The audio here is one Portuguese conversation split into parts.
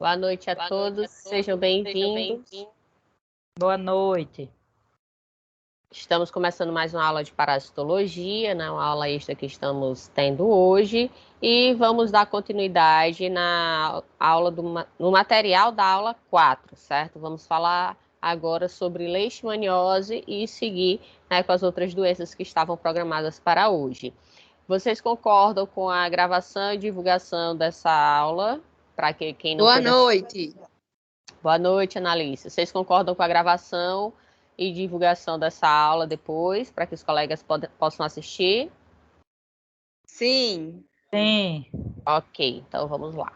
Boa noite a todos, sejam bem-vindos. Boa noite. Estamos começando mais uma aula de parasitologia, né? Uma aula extra que estamos tendo hoje. E vamos dar continuidade na aula no material da aula 4, certo? Vamos falar agora sobre leishmaniose e seguir, né, com as outras doenças que estavam programadas para hoje. Vocês concordam com a gravação e divulgação dessa aula? Para quem não Boa noite. Boa noite, Analice. Vocês concordam com a gravação e divulgação dessa aula depois, para que os colegas possam assistir? Sim. Sim. Ok, então vamos lá.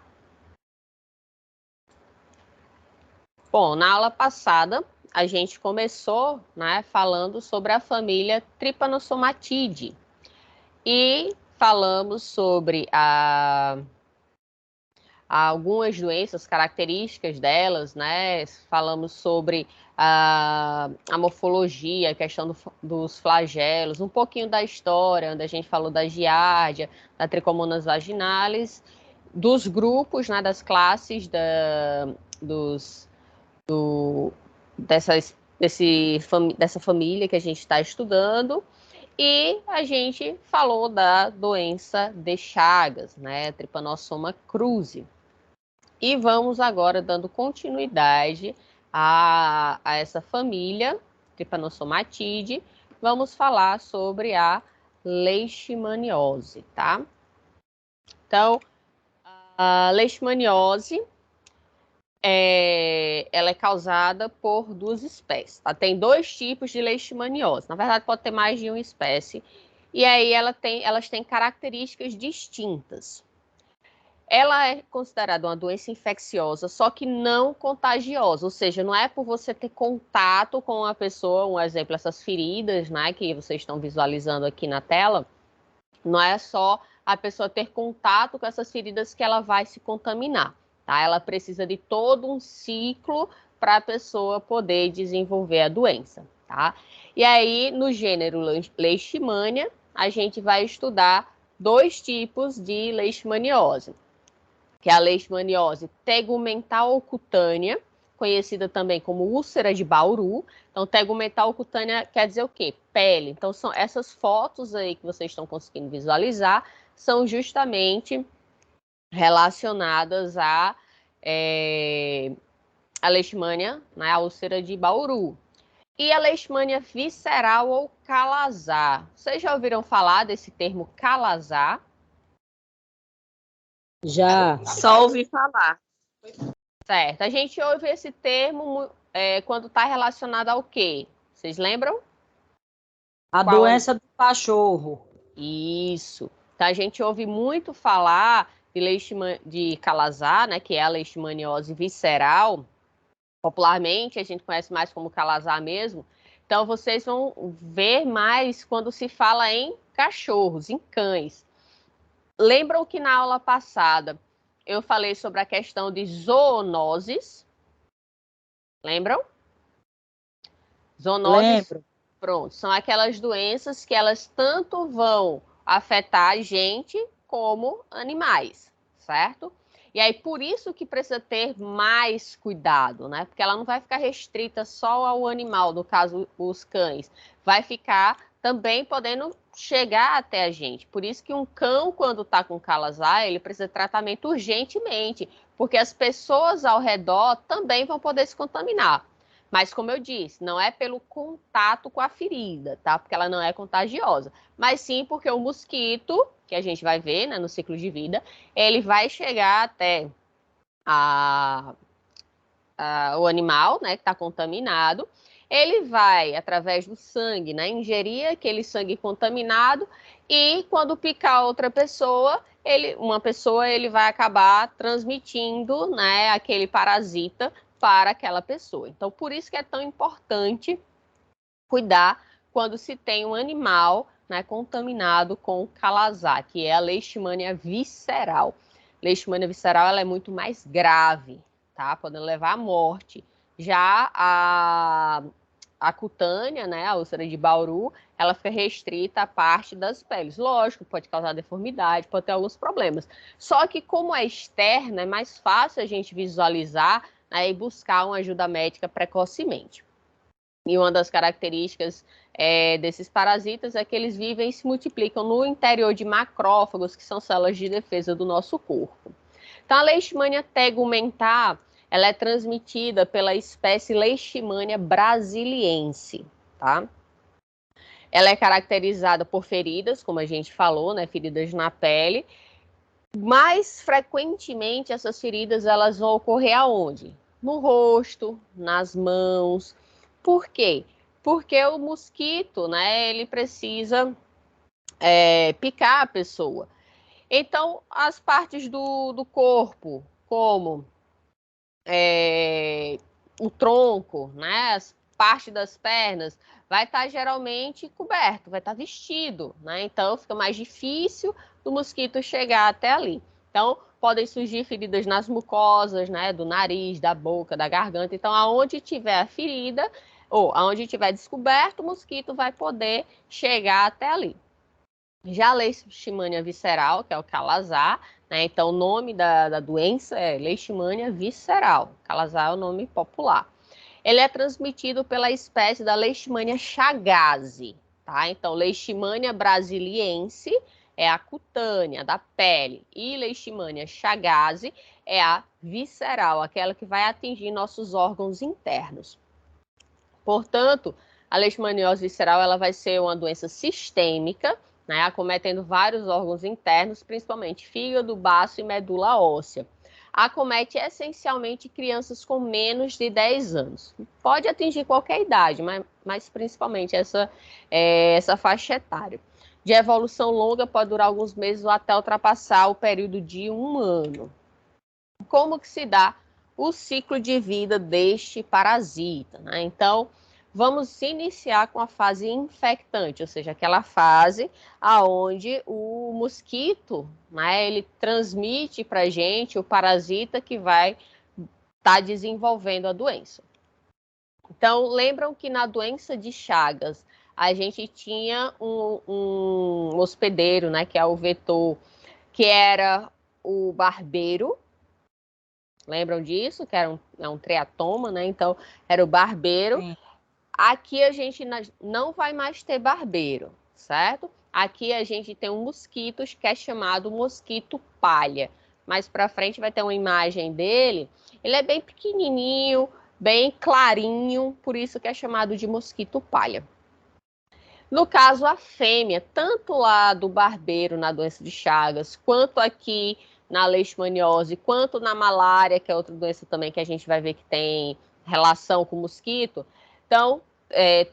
Bom, na aula passada, a gente começou, né, falando sobre a família Trypanosomatidae. E falamos sobre algumas doenças, características delas, né? Falamos sobre a morfologia, a questão dos flagelos, um pouquinho da história, onde a gente falou da giardia, da Trichomonas vaginalis, dos grupos, né, das classes dessa família que a gente está estudando. E a gente falou da doença de Chagas, né, Trypanosoma cruzi. E vamos agora dando continuidade a essa família, Trypanosomatidae. Vamos falar sobre a leishmaniose, tá? Então, a leishmaniose ela é causada por duas espécies. Tá? Tem dois tipos de leishmaniose. Na verdade, pode ter mais de uma espécie. E aí elas têm características distintas. Ela é considerada uma doença infecciosa, só que não contagiosa, ou seja, não é por você ter contato com uma pessoa, um exemplo, essas feridas, né, que vocês estão visualizando aqui na tela, não é só a pessoa ter contato com essas feridas que ela vai se contaminar, tá? Ela precisa de todo um ciclo para a pessoa poder desenvolver a doença, tá? E aí, no gênero Leishmania, a gente vai estudar dois tipos de leishmaniose, que é a leishmaniose tegumental ou cutânea, conhecida também como úlcera de Bauru. Então, tegumental cutânea quer dizer o quê? Pele. Então, são essas fotos aí que vocês estão conseguindo visualizar, são justamente relacionadas a leishmania, né, a úlcera de Bauru. E a leishmania visceral ou calazar. Vocês já ouviram falar desse termo calazar? Já. Só ouvi falar. Certo. A gente ouve esse termo quando está relacionado ao quê? Vocês lembram? A doença do cachorro. Isso. Então, a gente ouve muito falar de calazar, né, que é a leishmaniose visceral. Popularmente, a gente conhece mais como calazar mesmo. Então, vocês vão ver mais quando se fala em cachorros, em cães. Lembram que na aula passada eu falei sobre a questão de zoonoses? Lembram? Zoonoses, Lembro. pronto, são aquelas doenças que elas tanto vão afetar a gente como animais, certo? E aí, por isso que precisa ter mais cuidado, né? Porque ela não vai ficar restrita só ao animal, no caso, os cães. Vai ficar também podendo chegar até a gente. Por isso que um cão, quando está com calazar, ele precisa de tratamento urgentemente, porque as pessoas ao redor também vão poder se contaminar. Mas, como eu disse, não é pelo contato com a ferida, tá? Porque ela não é contagiosa. Mas sim porque o mosquito, que a gente vai ver, né, no ciclo de vida, ele vai chegar até o animal, né, que está contaminado. Ele vai, através do sangue, né, ingerir aquele sangue contaminado e, quando picar outra pessoa, ele vai acabar transmitindo, né, aquele parasita para aquela pessoa. Então, por isso que é tão importante cuidar quando se tem um animal, né, contaminado com calazar, que é a leishmania visceral. Leishmania visceral ela é muito mais grave, tá? Podendo levar à morte. Já a a cutânea, né, a úlcera de Bauru, ela fica restrita à parte das peles. Lógico, pode causar deformidade, pode ter alguns problemas. Só que como é externa, é mais fácil a gente visualizar, né, e buscar uma ajuda médica precocemente. E uma das características desses parasitas é que eles vivem e se multiplicam no interior de macrófagos, que são células de defesa do nosso corpo. Então, a Leishmania tegumentar, ela é transmitida pela espécie Leishmania brasiliense, tá? Ela é caracterizada por feridas, como a gente falou, né, feridas na pele. Mais frequentemente, essas feridas elas vão ocorrer aonde? No rosto, nas mãos. Por quê? Porque o mosquito, né, ele precisa picar a pessoa. Então, as partes do corpo, como o tronco, né, as partes das pernas, vai estar geralmente coberto, vai estar vestido, né? Então, fica mais difícil do mosquito chegar até ali. Então, podem surgir feridas nas mucosas, né, do nariz, da boca, da garganta. Então, aonde tiver a ferida, ou aonde tiver descoberto, o mosquito vai poder chegar até ali. Já a leishmania visceral, que é o calazar, né? Então, o nome da doença é leishmania visceral. Calazar é o nome popular. Ele é transmitido pela espécie da Leishmania chagas, tá? Então, Leishmania brasiliense é a cutânea, da pele, e Leishmania chagas é a visceral, aquela que vai atingir nossos órgãos internos. Portanto, a leishmaniose visceral ela vai ser uma doença sistêmica, né, acometendo vários órgãos internos, principalmente fígado, baço e medula óssea. Acomete essencialmente crianças com menos de 10 anos. Pode atingir qualquer idade, mas principalmente essa faixa etária. De evolução longa, pode durar alguns meses ou até ultrapassar o período de 1 ano. Como que se dá o ciclo de vida deste parasita, né? Então, vamos iniciar com a fase infectante, ou seja, aquela fase aonde o mosquito, né, ele transmite para a gente o parasita que vai estar desenvolvendo a doença. Então, lembram que na doença de Chagas, a gente tinha um hospedeiro, né, que é o vetor, que era o barbeiro. Lembram disso? Que era um triatoma, né? Então, era o barbeiro. Sim. Aqui a gente não vai mais ter barbeiro, certo? Aqui a gente tem um mosquito que é chamado mosquito palha. Mais para frente vai ter uma imagem dele. Ele é bem pequenininho, bem clarinho, por isso que é chamado de mosquito palha. No caso, a fêmea, tanto lá do barbeiro na doença de Chagas, quanto aqui na leishmaniose, quanto na malária, que é outra doença também que a gente vai ver que tem relação com o mosquito. Então,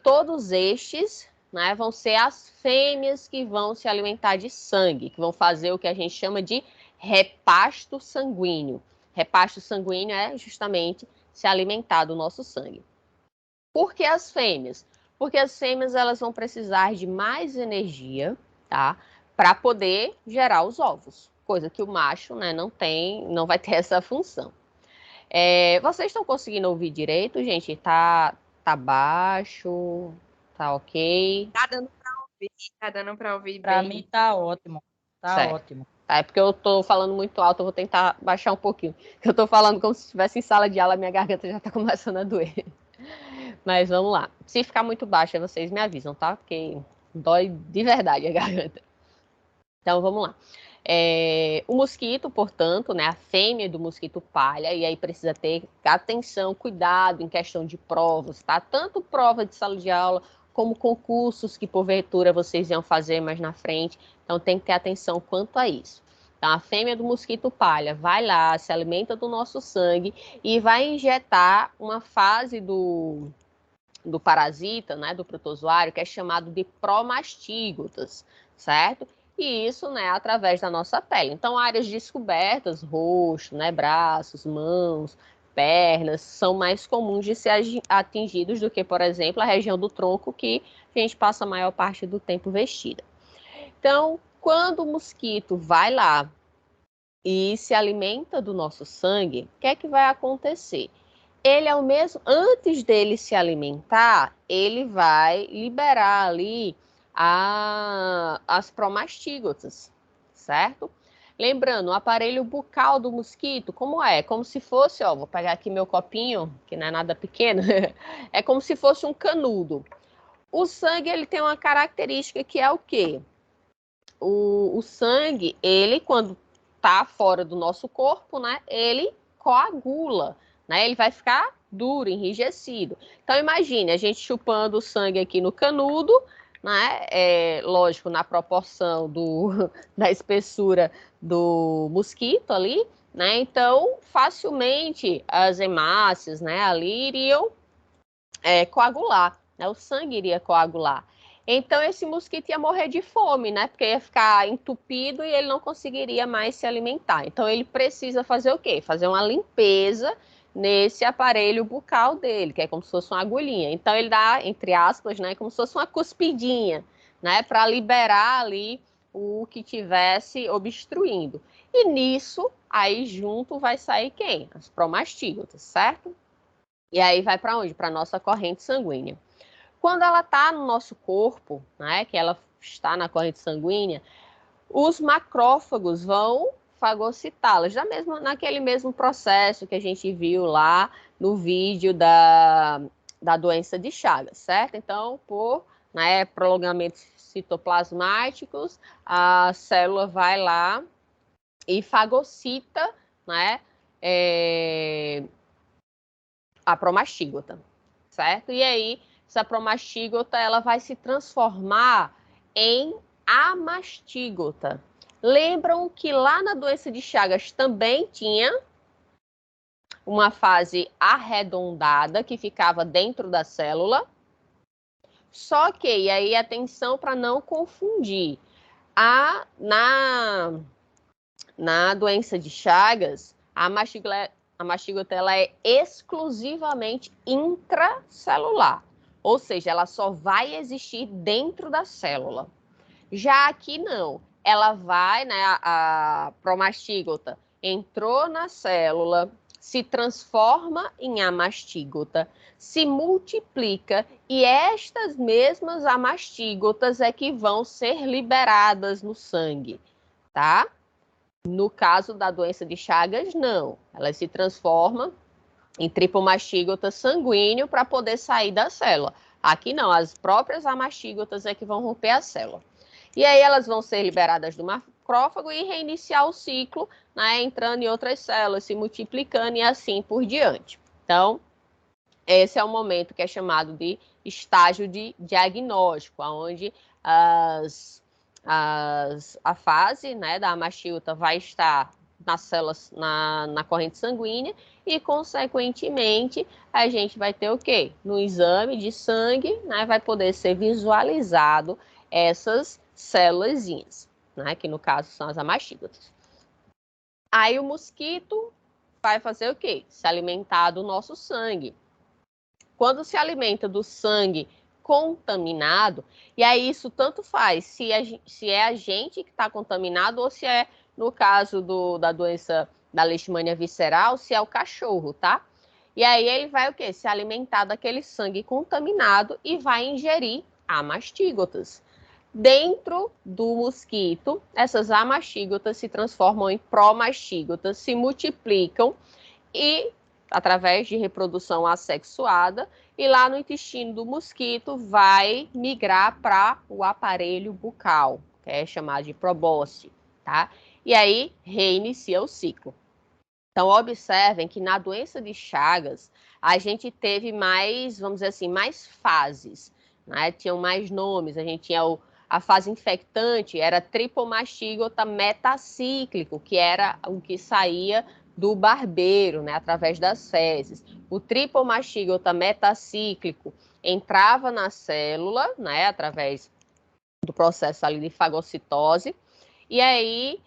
todos estes, né, vão ser as fêmeas que vão se alimentar de sangue, que vão fazer o que a gente chama de repasto sanguíneo. Repasto sanguíneo é justamente se alimentar do nosso sangue. Por que as fêmeas? Porque as fêmeas elas vão precisar de mais energia, tá? Para poder gerar os ovos, coisa que o macho, né, não vai ter essa função. Vocês estão conseguindo ouvir direito, gente? Tá baixo, tá ok? Tá dando para ouvir Para bem. mim tá ótimo. Tá Certo. ótimo. É porque eu tô falando muito alto, eu vou tentar baixar um pouquinho. Eu tô falando como se estivesse em sala de aula, minha garganta já tá começando a doer. Mas vamos lá. Se ficar muito baixo, vocês me avisam, tá? Porque dói de verdade a garganta. Então, vamos lá. O mosquito, portanto, né, a fêmea do mosquito palha, e aí precisa ter atenção, cuidado em questão de provas, tá? Tanto prova de sala de aula, como concursos que porventura vocês iam fazer mais na frente. Então, tem que ter atenção quanto a isso. Então, a fêmea do mosquito palha vai lá, se alimenta do nosso sangue e vai injetar uma fase do parasita, né, do protozoário, que é chamado de promastígotas, certo? E isso, né, através da nossa pele. Então, áreas descobertas, rosto, né, braços, mãos, pernas, são mais comuns de ser atingidos do que, por exemplo, a região do tronco, que a gente passa a maior parte do tempo vestida. Então, quando o mosquito vai lá e se alimenta do nosso sangue, o que é que vai acontecer? ele é o mesmo, antes dele se alimentar, ele vai liberar ali as promastígotas, certo? Lembrando, o aparelho bucal do mosquito, como é? Como se fosse, ó, vou pegar aqui meu copinho, que não é nada pequeno, é como se fosse um canudo. O sangue, ele tem uma característica que é o quê? O sangue, ele, quando tá fora do nosso corpo, né, ele coagula, né, ele vai ficar duro, enrijecido. Então, imagine a gente chupando o sangue aqui no canudo, né, lógico, na proporção da espessura do mosquito ali, né, então, facilmente as hemácias, né, ali iriam coagular, né, o sangue iria coagular. Então, esse mosquito ia morrer de fome, né? Porque ia ficar entupido e ele não conseguiria mais se alimentar. Então, ele precisa fazer o quê? Fazer uma limpeza nesse aparelho bucal dele, que é como se fosse uma agulhinha. Então, ele dá, entre aspas, né? Como se fosse uma cuspidinha, né? Para liberar ali o que tivesse obstruindo. E nisso, aí junto vai sair quem? As promastígotas, certo? E aí vai para onde? Para a nossa corrente sanguínea. Quando ela está no nosso corpo, né, que ela está na corrente sanguínea, os macrófagos vão fagocitá-las, já mesmo naquele mesmo processo que a gente viu lá no vídeo da doença de Chagas, certo? Então, por prolongamentos citoplasmáticos, a célula vai lá e fagocita, né, a promastígota, certo? E aí, essa promastígota, ela vai se transformar em amastígota. Lembram que lá na doença de Chagas também tinha uma fase arredondada que ficava dentro da célula. Só que, e aí atenção para não confundir, na doença de Chagas, a mastígota ela é exclusivamente intracelular, ou seja, ela só vai existir dentro da célula. Já aqui não, ela vai, né, a promastígota entrou na célula, se transforma em amastígota, se multiplica e estas mesmas amastígotas é que vão ser liberadas no sangue, tá? No caso da doença de Chagas, não. Ela se transforma em tripomastígota sanguíneo para poder sair da célula. Aqui não, as próprias amastígotas é que vão romper a célula. E aí elas vão ser liberadas do macrófago e reiniciar o ciclo, né, entrando em outras células, se multiplicando e assim por diante. Então, esse é o momento que é chamado de estágio de diagnóstico, onde a fase, né, da amastígota vai estar nas células, na corrente sanguínea e, consequentemente, a gente vai ter o quê? No exame de sangue, né, vai poder ser visualizado essas células, né, que no caso são as amastígotas. Aí o mosquito vai fazer o quê? Se alimentar do nosso sangue. Quando se alimenta do sangue contaminado, e aí isso tanto faz se é a gente que está contaminado ou se é, no caso da doença da leishmania visceral, se é o cachorro, tá? E aí ele vai o quê? Se alimentar daquele sangue contaminado e vai ingerir amastígotas. Dentro do mosquito, essas amastígotas se transformam em promastígotas, se multiplicam e através de reprodução assexuada, e lá no intestino do mosquito vai migrar para o aparelho bucal, que é chamado de probóscide, tá? E aí reinicia o ciclo. Então, observem que na doença de Chagas, a gente teve mais, vamos dizer assim, mais fases, né? Tinham mais nomes, a gente tinha a fase infectante, era tripomastígota metacíclico, que era o que saía do barbeiro, né, através das fezes. O tripomastígota metacíclico entrava na célula, né, através do processo ali de fagocitose, e aí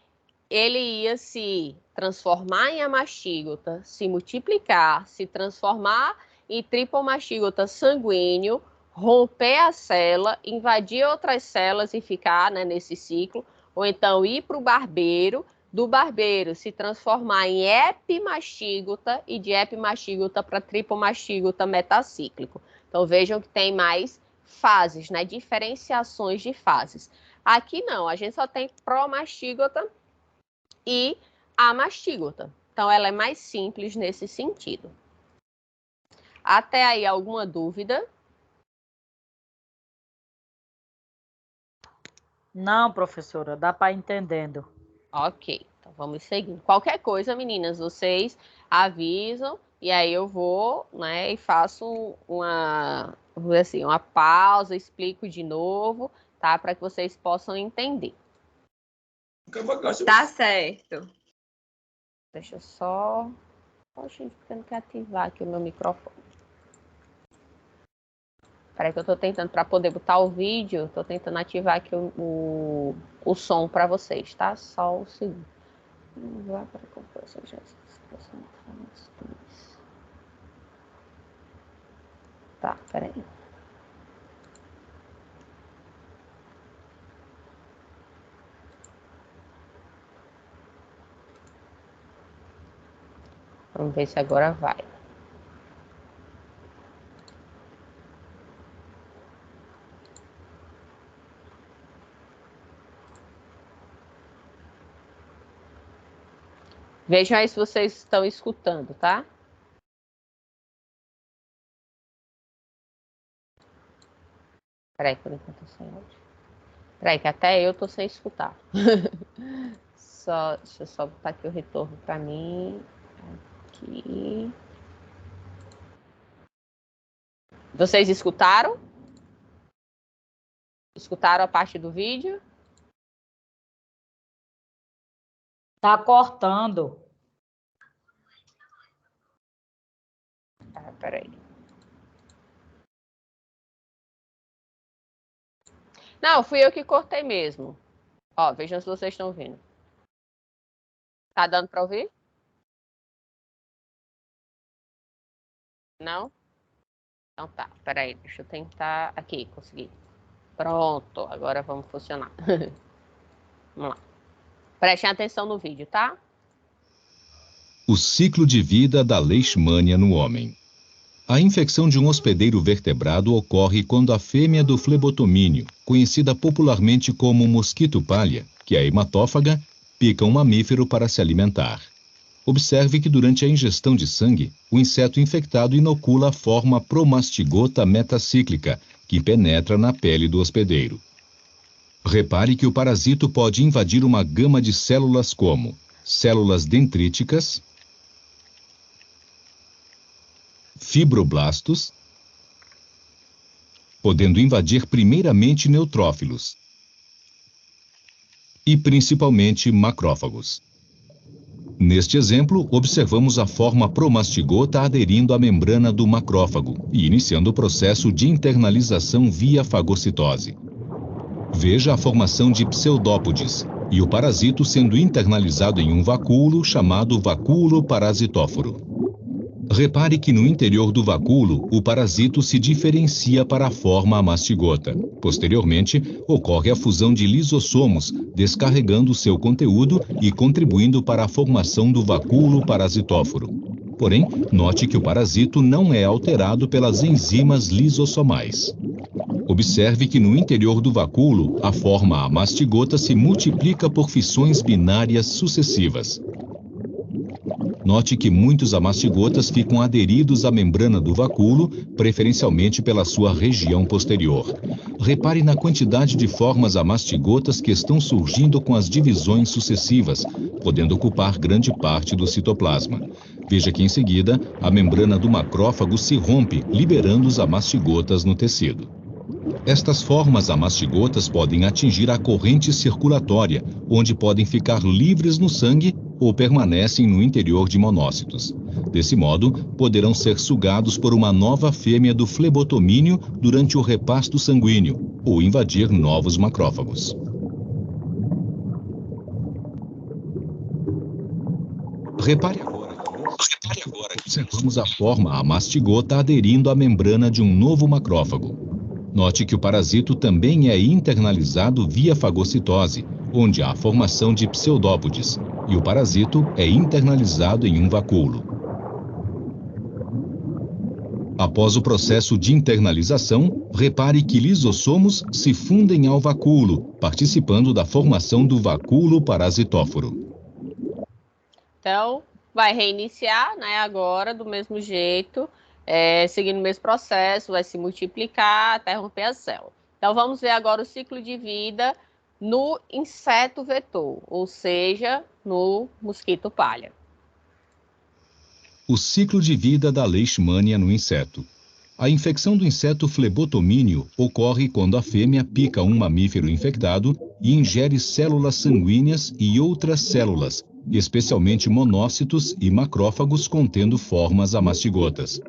ele ia se transformar em amastígota, se multiplicar, se transformar em tripomastígota sanguíneo, romper a célula, invadir outras células e ficar, né, nesse ciclo, ou então ir para o barbeiro, do barbeiro se transformar em epimastígota e de epimastígota para tripomastígota metacíclico. Então, vejam que tem mais fases, né? Diferenciações de fases. Aqui não, a gente só tem promastígota e amastígota. Então, ela é mais simples nesse sentido. Até aí, alguma dúvida? Não, professora, dá para entendendo. Ok, então vamos seguindo. Qualquer coisa, meninas, vocês avisam e aí eu vou, né, e faço uma, vamos dizer assim, uma pausa, explico de novo, tá? Para que vocês possam entender. Tá certo. Deixa eu só... Oh, gente, porque eu não quero ativar aqui o meu microfone. Peraí que eu tô tentando, para poder botar o vídeo, tô tentando ativar aqui o som para vocês, tá? Só um segundo. Vai para a composição já. Tá, peraí. Vamos ver se agora vai. Vejam aí se vocês estão escutando, tá? Peraí, por enquanto eu tô sem áudio. Peraí, que até eu tô sem escutar. Deixa eu só botar aqui o retorno para mim. Aqui. Vocês escutaram? Escutaram a parte do vídeo? Tá cortando. Peraí. Não, fui eu que cortei mesmo. Ó, vejam se vocês estão vendo. Tá dando para ouvir? Não? Então tá, peraí, deixa eu tentar. Aqui, consegui. Pronto, agora vamos funcionar. Vamos lá. Prestem atenção no vídeo, tá? O ciclo de vida da leishmania no homem. A infecção de um hospedeiro vertebrado ocorre quando a fêmea do flebotomínio, conhecida popularmente como mosquito palha, que é hematófaga, pica um mamífero para se alimentar. Observe que durante a ingestão de sangue, o inseto infectado inocula a forma promastigota metacíclica, que penetra na pele do hospedeiro. Repare que o parasito pode invadir uma gama de células como células dendríticas, fibroblastos, podendo invadir primeiramente neutrófilos e principalmente macrófagos. Neste exemplo, observamos a forma promastigota aderindo à membrana do macrófago e iniciando o processo de internalização via fagocitose. Veja a formação de pseudópodes e o parasito sendo internalizado em um vacúolo chamado vacúolo parasitóforo. Repare que no interior do vacúolo, o parasito se diferencia para a forma mastigota. Posteriormente, ocorre a fusão de lisossomos, descarregando seu conteúdo e contribuindo para a formação do vacúolo parasitóforo. Porém, note que o parasito não é alterado pelas enzimas lisossomais. Observe que no interior do vacúolo, a forma mastigota se multiplica por fissões binárias sucessivas. Note que muitos amastigotas ficam aderidos à membrana do vacúolo, preferencialmente pela sua região posterior. Repare na quantidade de formas amastigotas que estão surgindo com as divisões sucessivas, podendo ocupar grande parte do citoplasma. Veja que em seguida, a membrana do macrófago se rompe, liberando os amastigotas no tecido. Estas formas amastigotas podem atingir a corrente circulatória, onde podem ficar livres no sangue ou permanecem no interior de monócitos. Desse modo, poderão ser sugados por uma nova fêmea do flebotomínio durante o repasto sanguíneo ou invadir novos macrófagos. Repare agora que observamos a forma amastigota aderindo à membrana de um novo macrófago. Note que o parasito também é internalizado via fagocitose, onde há a formação de pseudópodes, e o parasito é internalizado em um vacúolo. Após o processo de internalização, repare que lisossomos se fundem ao vacúolo, participando da formação do vacúolo parasitóforo. Então, vai reiniciar, né, agora do mesmo jeito, seguindo o mesmo processo, vai se multiplicar até romper a célula. Então, vamos ver agora o ciclo de vida no inseto vetor, ou seja, no mosquito palha. O ciclo de vida da leishmania no inseto. A infecção do inseto flebotomínio ocorre quando a fêmea pica um mamífero infectado e ingere células sanguíneas e outras células, especialmente monócitos e macrófagos contendo formas amastigotas.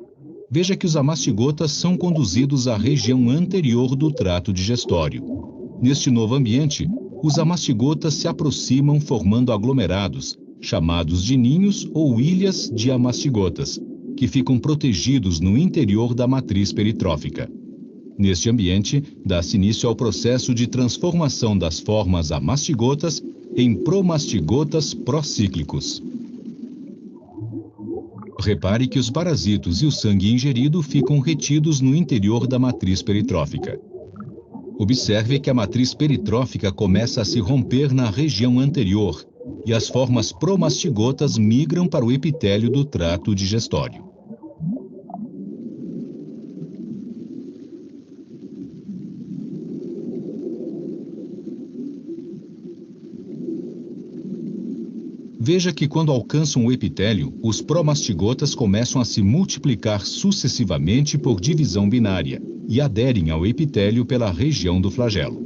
Veja que os amastigotas são conduzidos à região anterior do trato digestório. Neste novo ambiente, os amastigotas se aproximam formando aglomerados, chamados de ninhos ou ilhas de amastigotas, que ficam protegidos no interior da matriz peritrófica. Neste ambiente, dá-se início ao processo de transformação das formas amastigotas em promastigotas procíclicos. Repare que os parasitos e o sangue ingerido ficam retidos no interior da matriz peritrófica. Observe que a matriz peritrófica começa a se romper na região anterior e as formas promastigotas migram para o epitélio do trato digestório. Veja que quando alcançam o epitélio, os promastigotas começam a se multiplicar sucessivamente por divisão binária e aderem ao epitélio pela região do flagelo.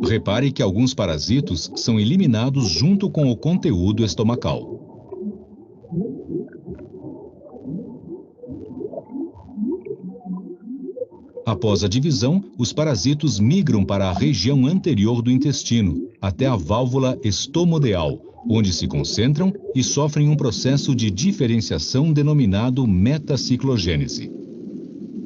Repare que alguns parasitos são eliminados junto com o conteúdo estomacal. Após a divisão, os parasitos migram para a região anterior do intestino, até a válvula estomodeal, onde se concentram e sofrem um processo de diferenciação denominado metaciclogênese.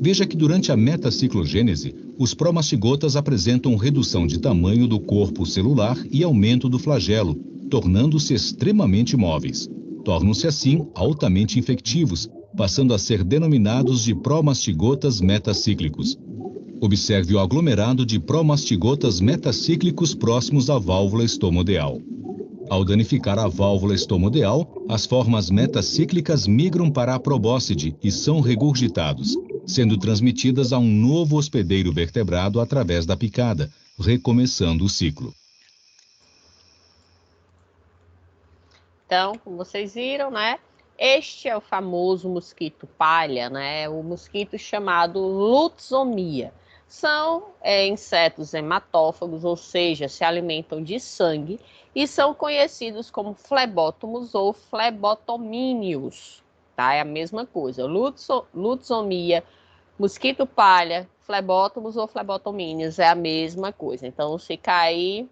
Veja que durante a metaciclogênese, os promastigotas apresentam redução de tamanho do corpo celular e aumento do flagelo, tornando-se extremamente móveis. Tornam-se assim altamente infectivos, passando a ser denominados de promastigotas metacíclicos. Observe o aglomerado de promastigotas metacíclicos próximos à válvula estomodeal. Ao danificar a válvula estomodeal, as formas metacíclicas migram para a probóscide e são regurgitados, sendo transmitidas a um novo hospedeiro vertebrado através da picada, recomeçando o ciclo. Então, como vocês viram, né? Este é o famoso mosquito palha, né? O mosquito chamado lutzomia. São insetos hematófagos, ou seja, se alimentam de sangue e são conhecidos como flebótomos ou flebotomíneos, tá? É a mesma coisa. Lutzomia, mosquito palha, flebótomos ou flebotomíneos é a mesma coisa. Então, se cair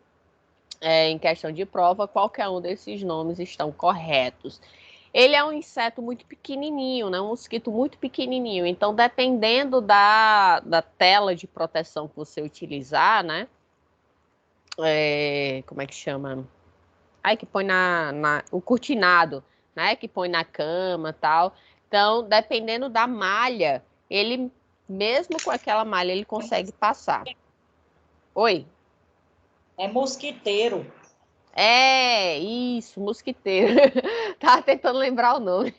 em questão de prova, qualquer um desses nomes estão corretos. Ele é um inseto muito pequenininho, né? Um mosquito muito pequenininho. Então, dependendo da tela de proteção que você utilizar, né? Como é que chama? Aí que põe o cortinado, né? Que põe na cama e tal. Então, dependendo da malha, ele, mesmo com aquela malha, ele consegue passar. Oi? É mosquiteiro. É, isso, mosquiteiro. Tava tentando lembrar o nome.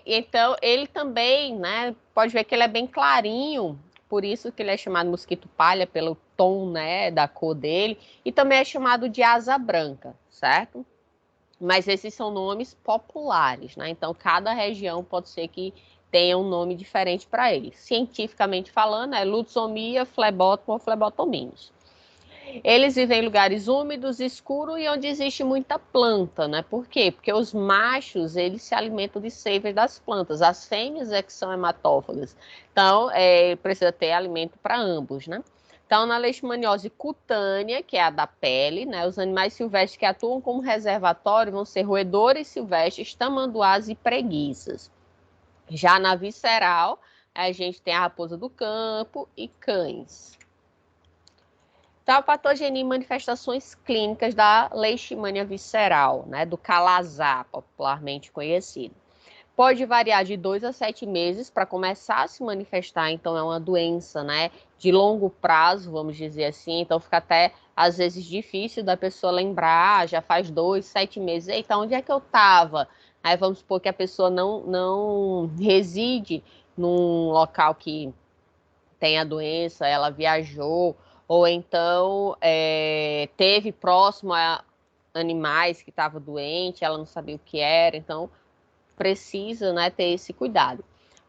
Então, ele também, né? Pode ver que ele é bem clarinho, por isso que ele é chamado mosquito palha, pelo tom, né, da cor dele. E também é chamado de asa branca, certo? Mas esses são nomes populares, né? Então, cada região pode ser que tenha um nome diferente para ele. Cientificamente falando, é lutzomia, flebótomo ou flebotomíneos. Eles vivem em lugares úmidos, escuros e onde existe muita planta, né? Por quê? Porque os machos, eles se alimentam de seiva das plantas. As fêmeas é que são hematófagas. Então, precisa ter alimento para ambos, né? Então, na leishmaniose cutânea, que é a da pele, né, os animais silvestres que atuam como reservatório vão ser roedores silvestres, tamanduás e preguiças. Já na visceral, a gente tem a raposa do campo e cães. Então, a patogenia e manifestações clínicas da leishmania visceral, né, do calazar, popularmente conhecido. Pode variar de 2 a 7 meses para começar a se manifestar, então é uma doença, né, de longo prazo, vamos dizer assim, então fica até, às vezes, difícil da pessoa lembrar, já faz 2, 7 meses, eita, onde é que eu estava? Aí vamos supor que a pessoa não reside num local que tem a doença, ela viajou, ou então teve próximo a animais que estavam doentes, ela não sabia o que era, então precisa, né, ter esse cuidado.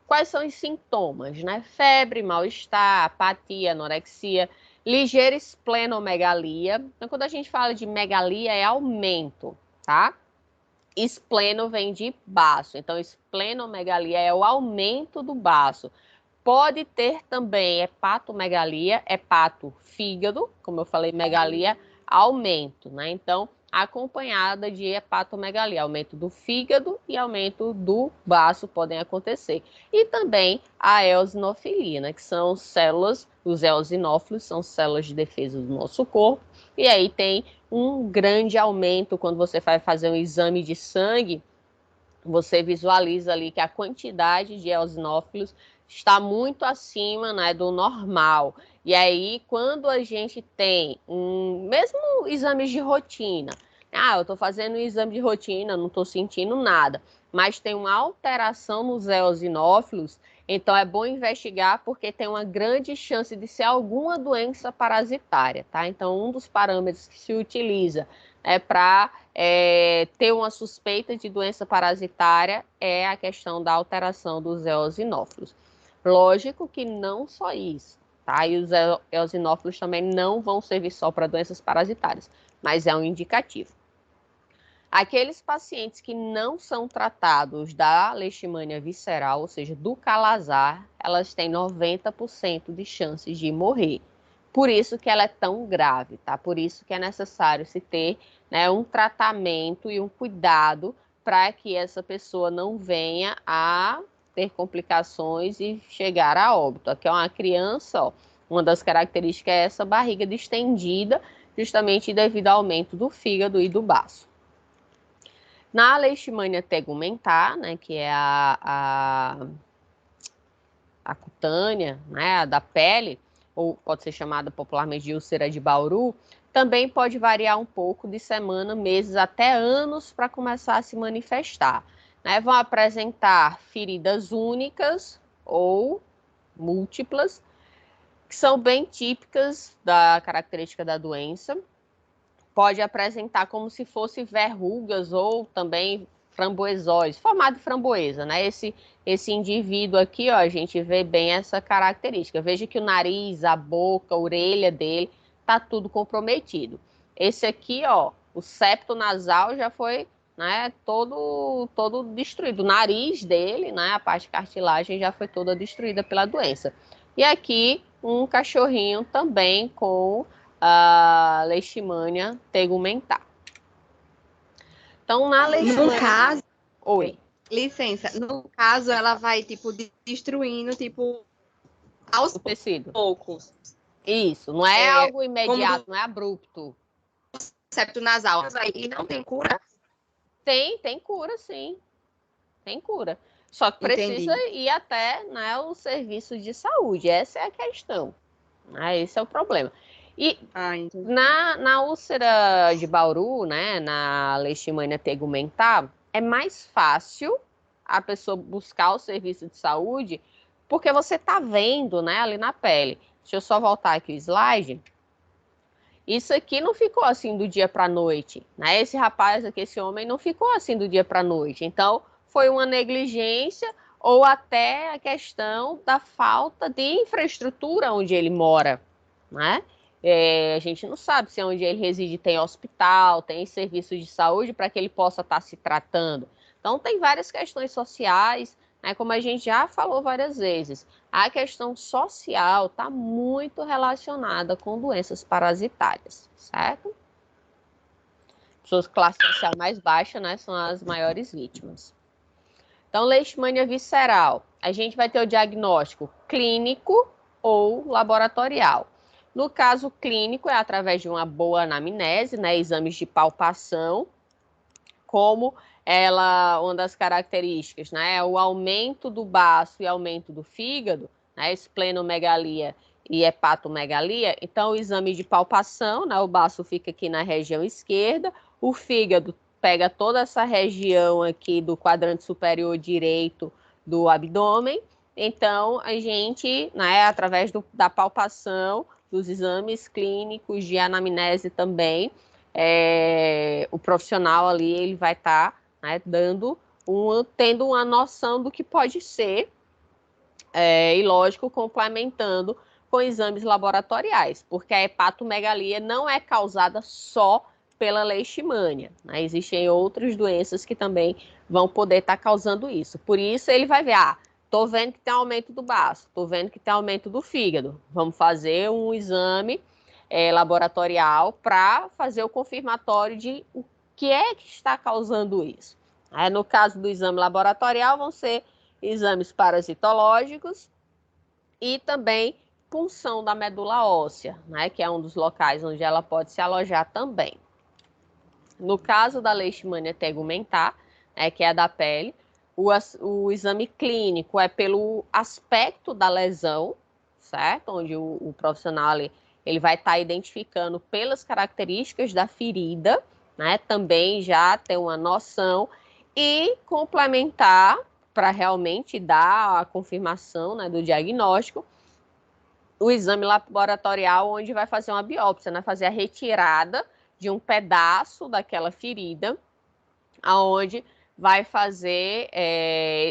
Quais são os sintomas, né? Febre, mal-estar, apatia, anorexia, ligeira esplenomegalia. Então, quando a gente fala de megalia, é aumento, tá? Espleno vem de baço, então esplenomegalia é o aumento do baço. Pode ter também hepatomegalia, hepato, fígado, como eu falei, megalia, aumento, né? Então, acompanhada de hepatomegalia, aumento do fígado e aumento do baço podem acontecer. E também a eosinofilia, né? Que são células, os eosinófilos são células de defesa do nosso corpo, e aí tem um grande aumento quando você vai fazer um exame de sangue, você visualiza ali que a quantidade de eosinófilos está muito acima, né, do normal. E aí, quando a gente tem mesmo exames de rotina, eu estou fazendo um exame de rotina, não estou sentindo nada, mas tem uma alteração nos eosinófilos, então é bom investigar porque tem uma grande chance de ser alguma doença parasitária, tá? Então, um dos parâmetros que se utiliza para ter uma suspeita de doença parasitária é a questão da alteração dos eosinófilos. Lógico que não só isso, tá? E os eosinófilos também não vão servir só para doenças parasitárias, mas é um indicativo. Aqueles pacientes que não são tratados da leishmania visceral, ou seja, do calazar, elas têm 90% de chances de morrer. Por isso que ela é tão grave, tá? Por isso que é necessário se ter, né, um tratamento e um cuidado para que essa pessoa não venha a ter complicações e chegar a óbito. Aqui é uma criança, ó, uma das características é essa barriga distendida, justamente devido ao aumento do fígado e do baço. Na leishmania tegumentar, né, que é a cutânea, né, a da pele, ou pode ser chamada popularmente de úlcera de Bauru, também pode variar um pouco de semana, meses, até anos para começar a se manifestar. Né? Vão apresentar feridas únicas ou múltiplas, que são bem típicas da característica da doença. Pode apresentar como se fosse verrugas ou também framboesóis, formado de framboesa, né? Esse indivíduo aqui, ó, a gente vê bem essa característica. Veja que o nariz, a boca, a orelha dele, tá tudo comprometido. Esse aqui, ó, o septo nasal já foi, né, todo destruído. O nariz dele, né, a parte de cartilagem já foi toda destruída pela doença. E aqui, um cachorrinho também com a leishmania tegumentar. Então, na leishmania... No caso... Oi. Licença. No caso, ela vai, tipo, destruindo, tipo, aos o tecido. poucos. Isso, não é algo imediato, não é abrupto. Septo nasal. E não tem cura? Tem cura, sim. Tem cura. Só que precisa ir até, né, o serviço de saúde. Essa é a questão. Né? Esse é o problema. E na úlcera de Bauru, né, na leishmania tegumentar, é mais fácil a pessoa buscar o serviço de saúde porque você está vendo, né, ali na pele. Deixa eu só voltar aqui o slide. Isso aqui não ficou assim do dia para a noite, né? Esse rapaz aqui, esse homem, não ficou assim do dia para a noite. Então, foi uma negligência ou até a questão da falta de infraestrutura onde ele mora, né? A gente não sabe se onde ele reside tem hospital, tem serviço de saúde para que ele possa estar se tratando. Então, tem várias questões sociais, né, como a gente já falou várias vezes, a questão social está muito relacionada com doenças parasitárias, certo? Pessoas de classe social mais baixa, né, são as maiores vítimas. Então, leishmania visceral, a gente vai ter o diagnóstico clínico ou laboratorial. No caso clínico, é através de uma boa anamnese, né, exames de palpação, como uma das características, né, é o aumento do baço e aumento do fígado, né, esplenomegalia e hepatomegalia. Então, o exame de palpação, né, o baço fica aqui na região esquerda, o fígado pega toda essa região aqui do quadrante superior direito do abdômen. Então, a gente, né, através da palpação, dos exames clínicos, de anamnese também, o profissional ali, ele vai estar, né, tendo uma noção do que pode ser, e lógico, complementando com exames laboratoriais, porque a hepatomegalia não é causada só pela leishmania, né? Existem outras doenças que também vão poder estar causando isso. Por isso ele vai ver, tô vendo que tem aumento do baço, tô vendo que tem aumento do fígado. Vamos fazer um exame laboratorial para fazer o confirmatório de o que é que está causando isso. No caso do exame laboratorial, vão ser exames parasitológicos e também punção da medula óssea, né, que é um dos locais onde ela pode se alojar também. No caso da leishmania tegumentar, que é a da pele, o exame clínico é pelo aspecto da lesão, certo? Onde o profissional ele vai estar identificando pelas características da ferida, né? Também já ter uma noção e complementar para realmente dar a confirmação, né, do diagnóstico, o exame laboratorial, onde vai fazer uma biópsia, né? Fazer a retirada de um pedaço daquela ferida, aonde vai fazer,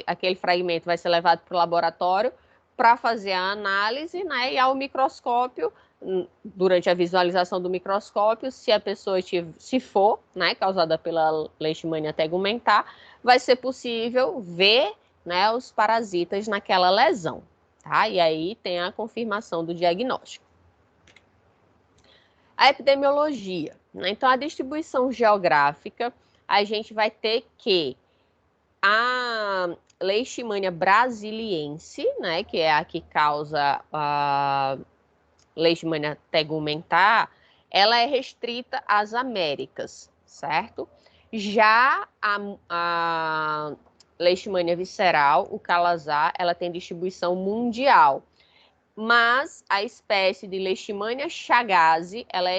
aquele fragmento vai ser levado para o laboratório para fazer a análise, né? E ao microscópio, durante a visualização do microscópio, se a pessoa se for, né, causada pela leishmania tegumentar, vai ser possível ver, né, os parasitas naquela lesão, tá? E aí tem a confirmação do diagnóstico. A epidemiologia, né? Então, a distribuição geográfica, a gente vai ter que a leishmania brasiliense, né, que é a que causa a leishmania tegumentar, ela é restrita às Américas, certo? Já a leishmania visceral, o calazar, ela tem distribuição mundial. Mas a espécie de leishmania chagas, ela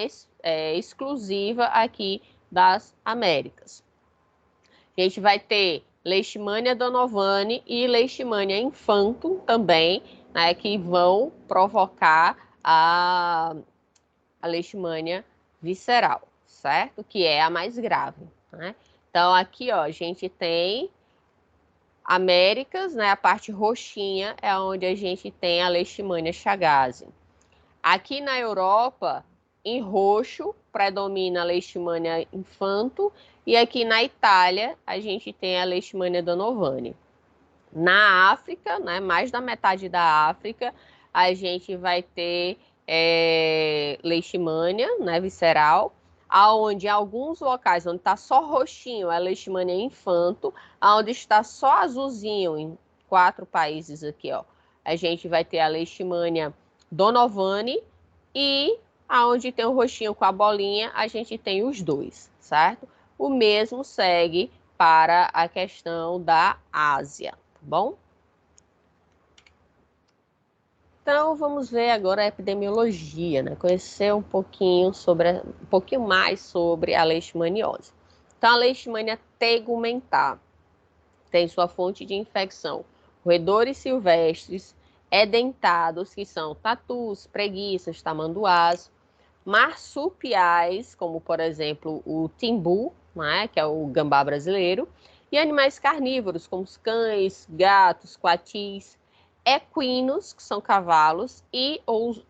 é exclusiva aqui das Américas. A gente vai ter leishmania donovani e leishmania infantum também, né, que vão provocar a leishmania visceral, certo? Que é a mais grave, né? Então, aqui, ó, a gente tem Américas, né? A parte roxinha é onde a gente tem a leishmania chagas. Aqui na Europa, em roxo, predomina a leishmania infantum, e aqui na Itália, a gente tem a leishmania donovani. Na África, né, mais da metade da África, a gente vai ter leishmania, né, visceral, aonde em alguns locais onde está só roxinho é leishmania infantum, aonde está só azulzinho, em 4 países aqui, ó, a gente vai ter a leishmania donovani, e aonde tem o roxinho com a bolinha, a gente tem os dois, certo? O mesmo segue para a questão da Ásia, tá bom? Então, vamos ver agora a epidemiologia, né? Conhecer um pouquinho mais sobre a leishmaniose. Então, a leishmania tegumentar tem sua fonte de infecção roedores silvestres, edentados, que são tatus, preguiças, tamanduás, marsupiais, como por exemplo o timbu, né, que é o gambá brasileiro, e animais carnívoros, como os cães, gatos, coatis, equinos, que são cavalos, e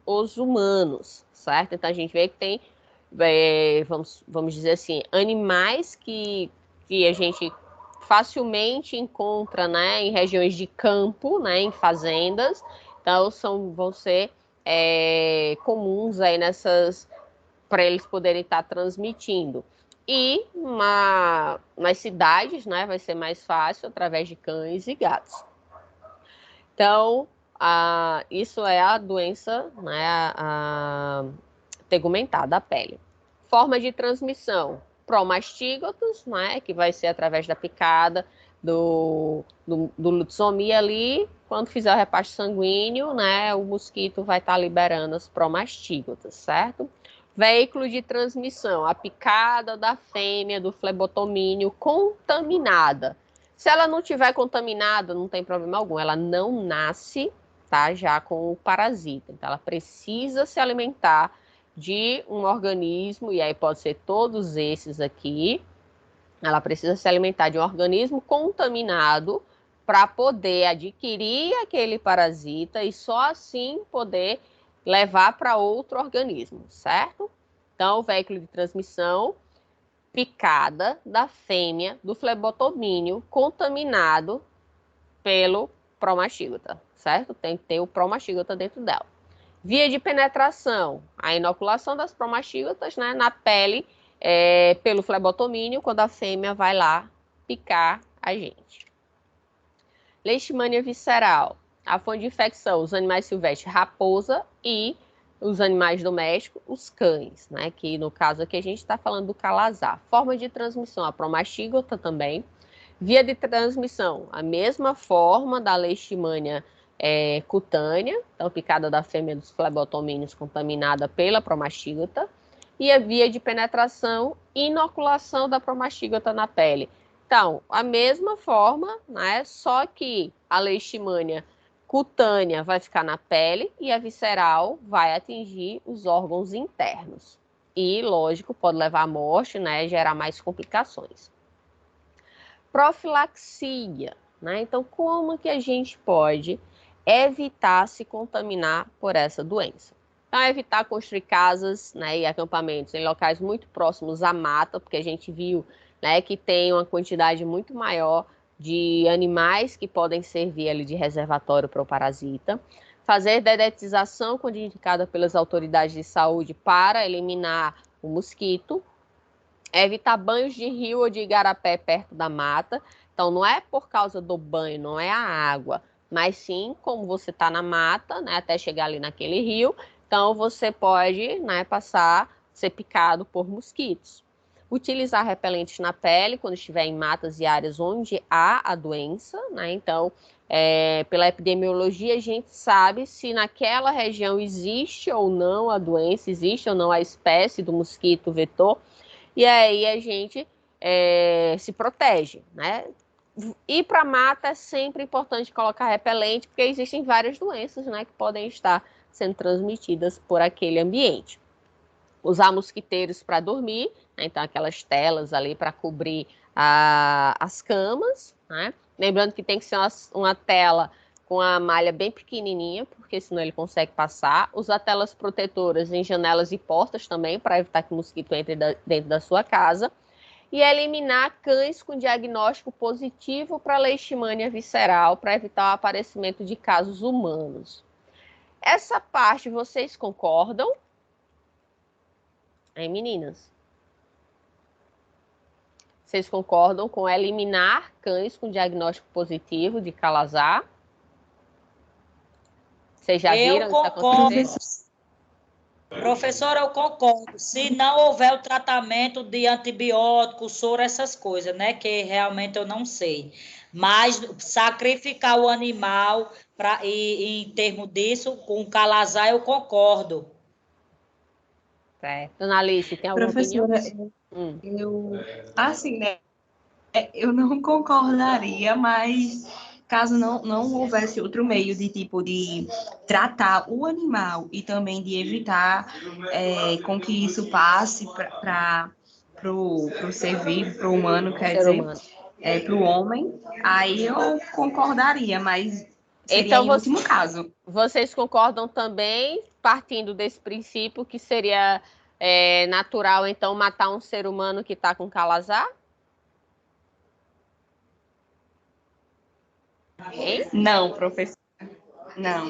os humanos, certo? Então a gente vê que tem, vamos dizer assim, animais que a gente facilmente encontra, né, em regiões de campo, né, em fazendas. Então, vão ser comuns aí para eles poderem estar transmitindo. E nas cidades, né, vai ser mais fácil através de cães e gatos. Então, isso é a doença, né, a tegumentar da pele. Forma de transmissão, promastígotas, né, que vai ser através da picada do lutsomia ali. Quando fizer o repasto sanguíneo, né, o mosquito vai estar liberando as promastígotas, certo? Veículo de transmissão, a picada da fêmea do flebotomínio contaminada. Se ela não tiver contaminada, não tem problema algum, ela não nasce, tá, já com o parasita. Então, ela precisa se alimentar de um organismo, e aí pode ser todos esses aqui, ela precisa se alimentar de um organismo contaminado para poder adquirir aquele parasita e só assim poder levar para outro organismo, certo? Então, o veículo de transmissão, picada da fêmea do flebotomínio contaminado pelo promastígota, certo? Tem que ter o promastígota dentro dela. Via de penetração, a inoculação das promastígotas, né, na pele pelo flebotomínio, quando a fêmea vai lá picar a gente. Leishmania visceral, a fonte de infecção, os animais silvestres, raposa, e os animais domésticos, os cães, né, que no caso aqui a gente está falando do calazar. Forma de transmissão, a promastígota também. Via de transmissão, a mesma forma da leishmania cutânea, então picada da fêmea dos flebotomínios contaminada pela promastígota, e a via de penetração, inoculação da promastígota na pele. Então, a mesma forma, né, só que a leishmania cutânea vai ficar na pele e a visceral vai atingir os órgãos internos. E, lógico, pode levar à morte, né, gerar mais complicações. Profilaxia, né? Então, como que a gente pode evitar se contaminar por essa doença? Então, evitar construir casas, né, e acampamentos em locais muito próximos à mata, porque a gente viu, né, que tem uma quantidade muito maior de animais que podem servir ali de reservatório para o parasita. Fazer dedetização quando indicada pelas autoridades de saúde para eliminar o mosquito. Evitar banhos de rio ou de igarapé perto da mata. Então, não é por causa do banho, não é a água, mas sim como você está na mata, né, até chegar ali naquele rio, então você pode, né, ser picado por mosquitos. Utilizar repelentes na pele quando estiver em matas e áreas onde há a doença, né? Então, pela epidemiologia, a gente sabe se naquela região existe ou não a doença, existe ou não a espécie do mosquito vetor. E aí a gente se protege, né? Ir para a mata é sempre importante colocar repelente, porque existem várias doenças, né, que podem estar sendo transmitidas por aquele ambiente. Usar mosquiteiros para dormir, né? Então aquelas telas ali para cobrir as camas, né? Lembrando que tem que ser uma tela com a malha bem pequenininha, porque senão ele consegue passar. Usar telas protetoras em janelas e portas também, para evitar que o mosquito entre dentro da sua casa. E eliminar cães com diagnóstico positivo para leishmania visceral, para evitar o aparecimento de casos humanos. Essa parte vocês concordam? Hein, meninas? Vocês concordam com eliminar cães com diagnóstico positivo de calazar? Vocês já viram isso acontecer? Professora, eu concordo. Se não houver o tratamento de antibiótico, soro, essas coisas, né? Que realmente eu não sei. Mas sacrificar o animal em termos disso, com calazar, eu concordo. Certo. Dona Alice, tem alguma opinião? Professora, assim, né? Eu não concordaria, mas caso não houvesse outro meio de tratar o animal e também de evitar com que isso passe para o ser vivo, para o humano, quer dizer, para o homem, aí eu concordaria, mas seria então, em último caso. Vocês concordam também, partindo desse princípio, que seria natural, então, matar um ser humano que está com calazar? Hein? Não, professor. Não.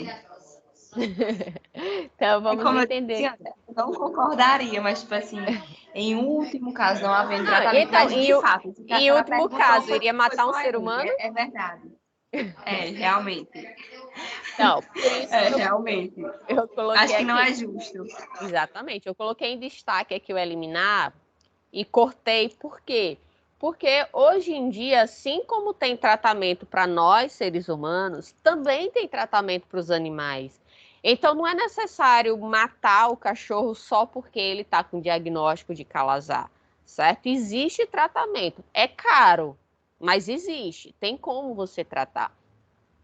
Então, vamos Como eu entender. disse, eu não concordaria, mas, tipo assim, em último caso, não havendo Não, tratamento, então, mas, de fato, o que a em senhora último perguntou caso, iria foi matar um ser coerente. humano? É verdade. É, realmente. Então, por isso É, que realmente. eu coloquei Acho que não aqui. é justo. Exatamente. Eu coloquei em destaque aqui o eliminar e cortei. Por quê? Porque hoje em dia, assim como tem tratamento para nós, seres humanos, também tem tratamento para os animais. Então, não é necessário matar o cachorro só porque ele está com diagnóstico de calazar, certo? Existe tratamento. É caro, mas existe. Tem como você tratar.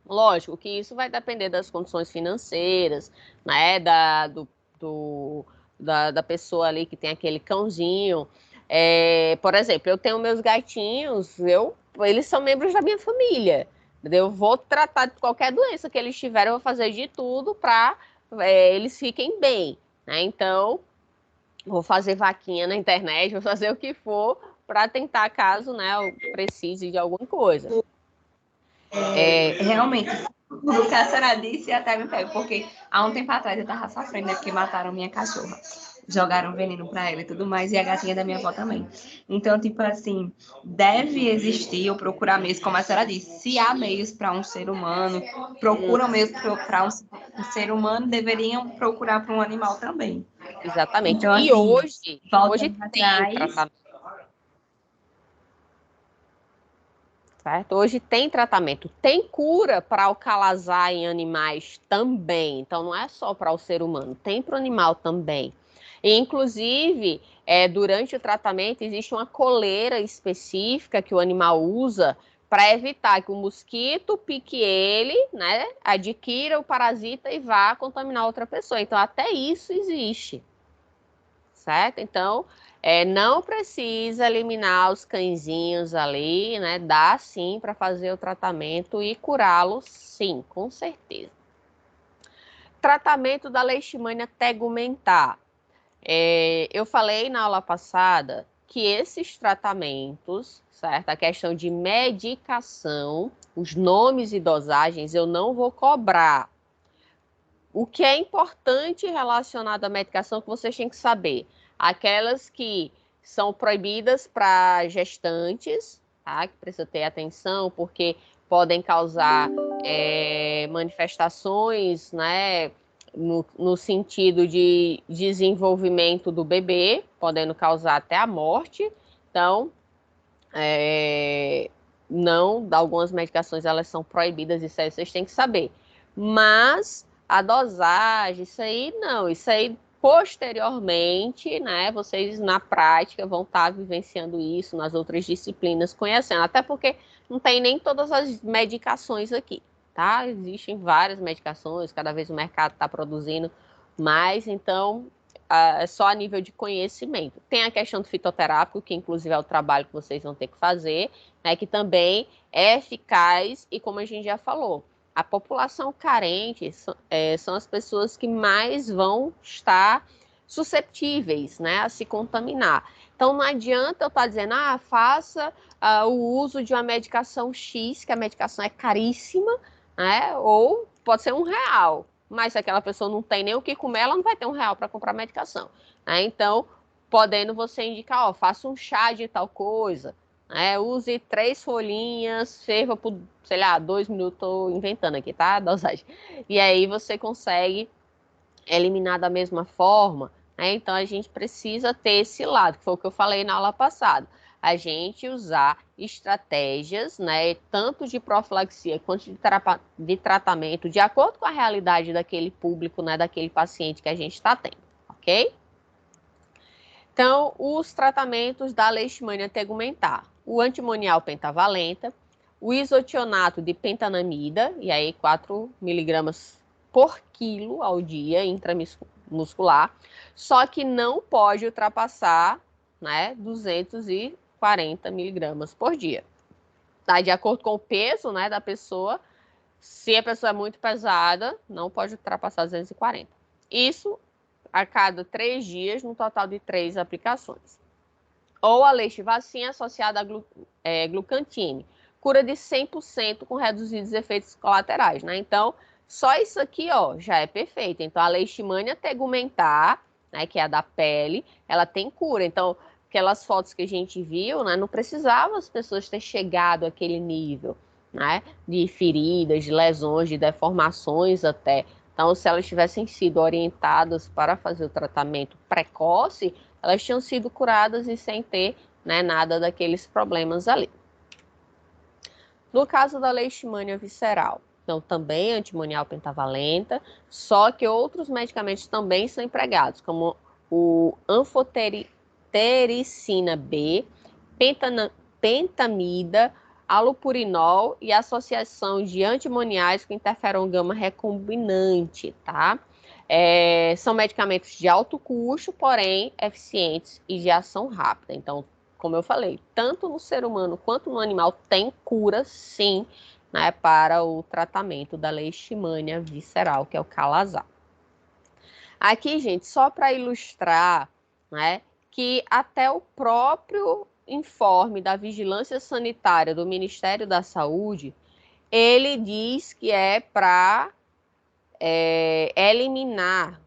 Lógico que isso vai depender das condições financeiras, né? Da pessoa ali que tem aquele cãozinho. Por exemplo, eu tenho meus gatinhos, eles são membros da minha família. Eu vou tratar de qualquer doença que eles tiverem, eu vou fazer de tudo para eles fiquem bem. Né? Então, vou fazer vaquinha na internet, vou fazer o que for para tentar, caso né, eu precise de alguma coisa. Realmente, o que a senhora disse até me pega, porque há um tempo atrás eu tava sofrendo, né, porque mataram minha cachorra. Jogaram veneno para ela e tudo mais, e a gatinha da minha avó também. Então, tipo assim, deve existir ou procurar meios, como a senhora disse, se há meios para um ser humano, procuram meios para um ser humano, deveriam procurar para um animal também. Exatamente. Então, E assim, hoje voltando tem atrás, tratamento. Certo? Hoje tem tratamento, tem cura para o calazar em animais também. Então, não é só para o ser humano, tem para o animal também. E, inclusive, durante o tratamento, existe uma coleira específica que o animal usa para evitar que o mosquito pique ele, né, adquira o parasita e vá contaminar outra pessoa. Então, até isso existe. Certo? Então, não precisa eliminar os cãezinhos ali, né? Dá sim para fazer o tratamento e curá-los, sim, com certeza. Tratamento da leishmania tegumentar. Eu falei na aula passada que esses tratamentos, certo? A questão de medicação, os nomes e dosagens, eu não vou cobrar. O que é importante relacionado à medicação que vocês têm que saber? Aquelas que são proibidas para gestantes, tá? Que precisa ter atenção, porque podem causar manifestações, né? No sentido de desenvolvimento do bebê, podendo causar até a morte. Então, não, algumas medicações elas são proibidas, isso aí vocês têm que saber. Mas a dosagem, isso aí não, isso aí posteriormente, né, vocês na prática vão estar vivenciando isso nas outras disciplinas, conhecendo, até porque não tem nem todas as medicações aqui, tá? Existem várias medicações, cada vez o mercado está produzindo mais, então só a nível de conhecimento. Tem a questão do fitoterápico, que inclusive é o trabalho que vocês vão ter que fazer, né, que também é eficaz e como a gente já falou, a população carente são as pessoas que mais vão estar susceptíveis, né, a se contaminar. Então, não adianta eu estar dizendo, faça o uso de uma medicação X, que a medicação é caríssima, né, ou pode ser R$1. Mas se aquela pessoa não tem nem o que comer, ela não vai ter R$1 para comprar medicação. Né? Então, podendo você indicar, faça um chá de tal coisa, use 3 folhinhas, ferva por, sei lá, 2 minutos, estou inventando aqui, tá? A dosagem. E aí você consegue eliminar da mesma forma. Então, a gente precisa ter esse lado, que foi o que eu falei na aula passada. A gente usar estratégias, né, tanto de profilaxia quanto de tratamento, de acordo com a realidade daquele público, né, daquele paciente que a gente está tendo, ok? Então, os tratamentos da leishmania tegumentar. O antimonial pentavalenta, o isotionato de pentanamida, e aí 4 miligramas por quilo ao dia intramuscular, só que não pode ultrapassar, né, 240 miligramas por dia. Tá? De acordo com o peso, né, da pessoa, se a pessoa é muito pesada, não pode ultrapassar 240. Isso a cada 3 dias, no total de 3 aplicações. Ou a leishvacina associada a glucantine. cura de 100% com reduzidos efeitos colaterais, né? Então, só isso aqui, ó, já é perfeito. Então, a leishmania tegumentar, né, que é a da pele, ela tem cura. Então, aquelas fotos que a gente viu, né, não precisava as pessoas ter chegado àquele nível, né, de feridas, de lesões, de deformações até. Então, se elas tivessem sido orientadas para fazer o tratamento precoce, elas tinham sido curadas e sem ter, né, nada daqueles problemas ali. No caso da leishmania visceral, então também antimonial pentavalenta, só que outros medicamentos também são empregados, como o anfotericina B, pentamida, alopurinol e associação de antimoniais com interferon gama recombinante, tá? São medicamentos de alto custo, porém eficientes e de ação rápida. Então, como eu falei, tanto no ser humano quanto no animal tem cura, sim, né, para o tratamento da leishmania visceral, que é o calazar. Aqui, gente, só para ilustrar, né, que até o próprio informe da Vigilância Sanitária do Ministério da Saúde, ele diz que é para eliminar.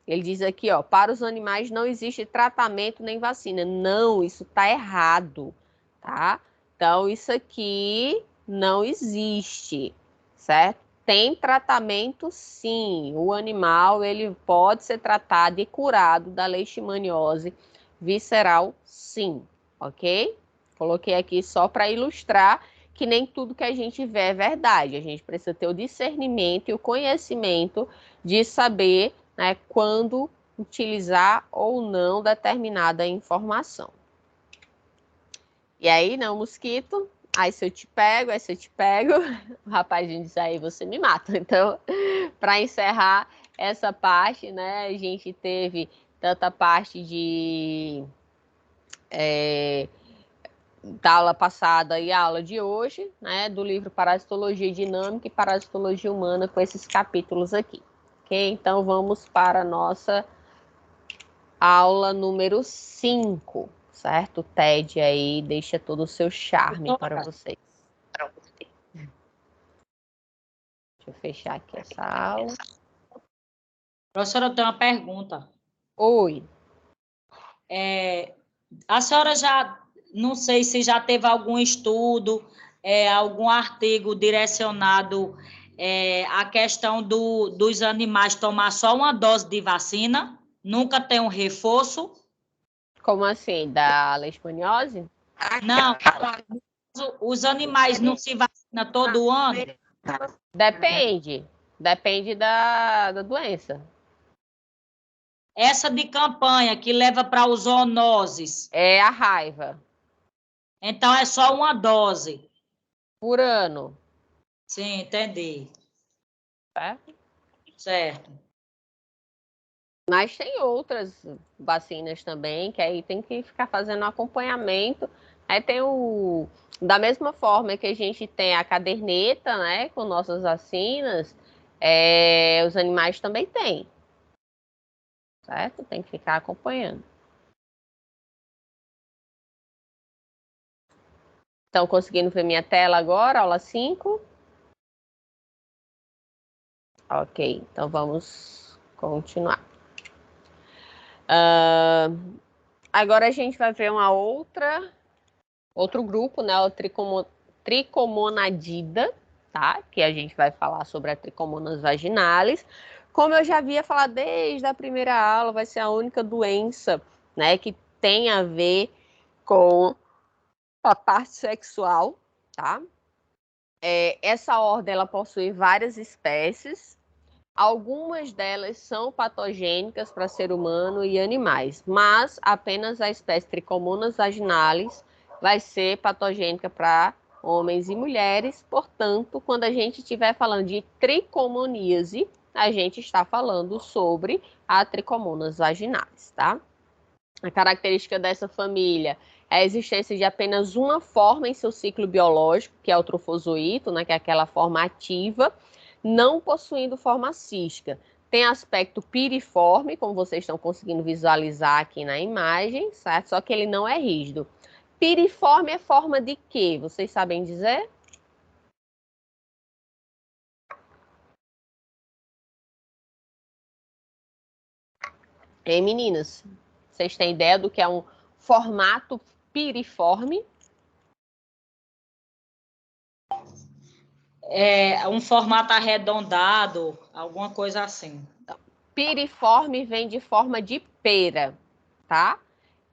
Ele diz aqui, ó, para os animais não existe tratamento nem vacina. Não, isso está errado, tá? Então, isso aqui não existe, certo? Tem tratamento, sim. O animal, ele pode ser tratado e curado da leishmaniose visceral, sim, ok? Coloquei aqui só para ilustrar que nem tudo que a gente vê é verdade. A gente precisa ter o discernimento e o conhecimento de saber, né, quando utilizar ou não determinada informação. E aí, não, mosquito, aí se eu te pego, o rapazinho diz, aí você me mata. Então, para encerrar essa parte, né, a gente teve tanta parte da aula passada e a aula de hoje, né, do livro Parasitologia Dinâmica e Parasitologia Humana, com esses capítulos aqui. Ok? Então, vamos para a nossa aula número 5, certo? O TED aí deixa todo o seu charme para vocês. Deixa eu fechar aqui essa aula. Professora, eu tenho uma pergunta. Oi. A senhora já, não sei se já teve algum estudo, algum artigo direcionado à questão dos animais tomar só uma dose de vacina, nunca tem um reforço? Como assim? Da leishmaniose? Não, os animais não se vacinam todo ano? Depende. Depende da doença. Essa de campanha que leva para os zoonoses. É a raiva. Então, é só uma dose. Por ano. Sim, entendi. Certo? Certo. Mas tem outras vacinas também, que aí tem que ficar fazendo acompanhamento. Aí tem da mesma forma que a gente tem a caderneta, né, com nossas vacinas, os animais também têm. Certo? Tem que ficar acompanhando. Estão conseguindo ver minha tela agora, aula 5? Ok, então vamos continuar. Agora a gente vai ver outro grupo, né? O tricomonadida, tá? Que a gente vai falar sobre a tricomonas vaginalis. Como eu já havia falado desde a primeira aula, vai ser a única doença, né, que tem a ver com a parte sexual, tá? Essa ordem, ela possui várias espécies. Algumas delas são patogênicas para ser humano e animais, mas apenas a espécie Trichomonas vaginalis vai ser patogênica para homens e mulheres. Portanto, quando a gente estiver falando de tricomoníase, a gente está falando sobre a Trichomonas vaginalis, tá? A característica dessa família é a existência de apenas uma forma em seu ciclo biológico, que é o trofozoito, né, que é aquela forma ativa, não possuindo forma cística. Tem aspecto piriforme, como vocês estão conseguindo visualizar aqui na imagem, certo? Só que ele não é rígido. Piriforme é forma de quê? Vocês sabem dizer? Hein, meninas? Vocês têm ideia do que é um formato piriforme? É um formato arredondado, alguma coisa assim. Piriforme vem de forma de pera, tá?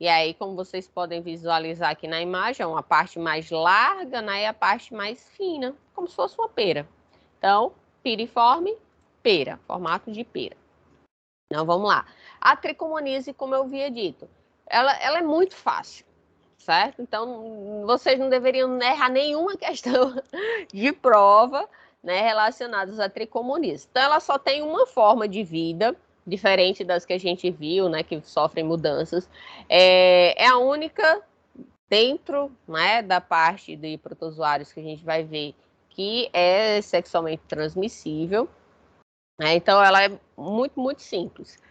E aí, como vocês podem visualizar aqui na imagem, a parte mais larga, né, e a parte mais fina, como se fosse uma pera. Então, piriforme, pera, formato de pera. Então, vamos lá. A tricomoníase, como eu havia dito, ela é muito fácil, certo? Então, vocês não deveriam errar nenhuma questão de prova, né, relacionadas à tricomoníase. Então, ela só tem uma forma de vida, diferente das que a gente viu, né, que sofrem mudanças. É a única dentro, né, da parte de protozoários que a gente vai ver que é sexualmente transmissível, né? Então, ela é muito, muito simples.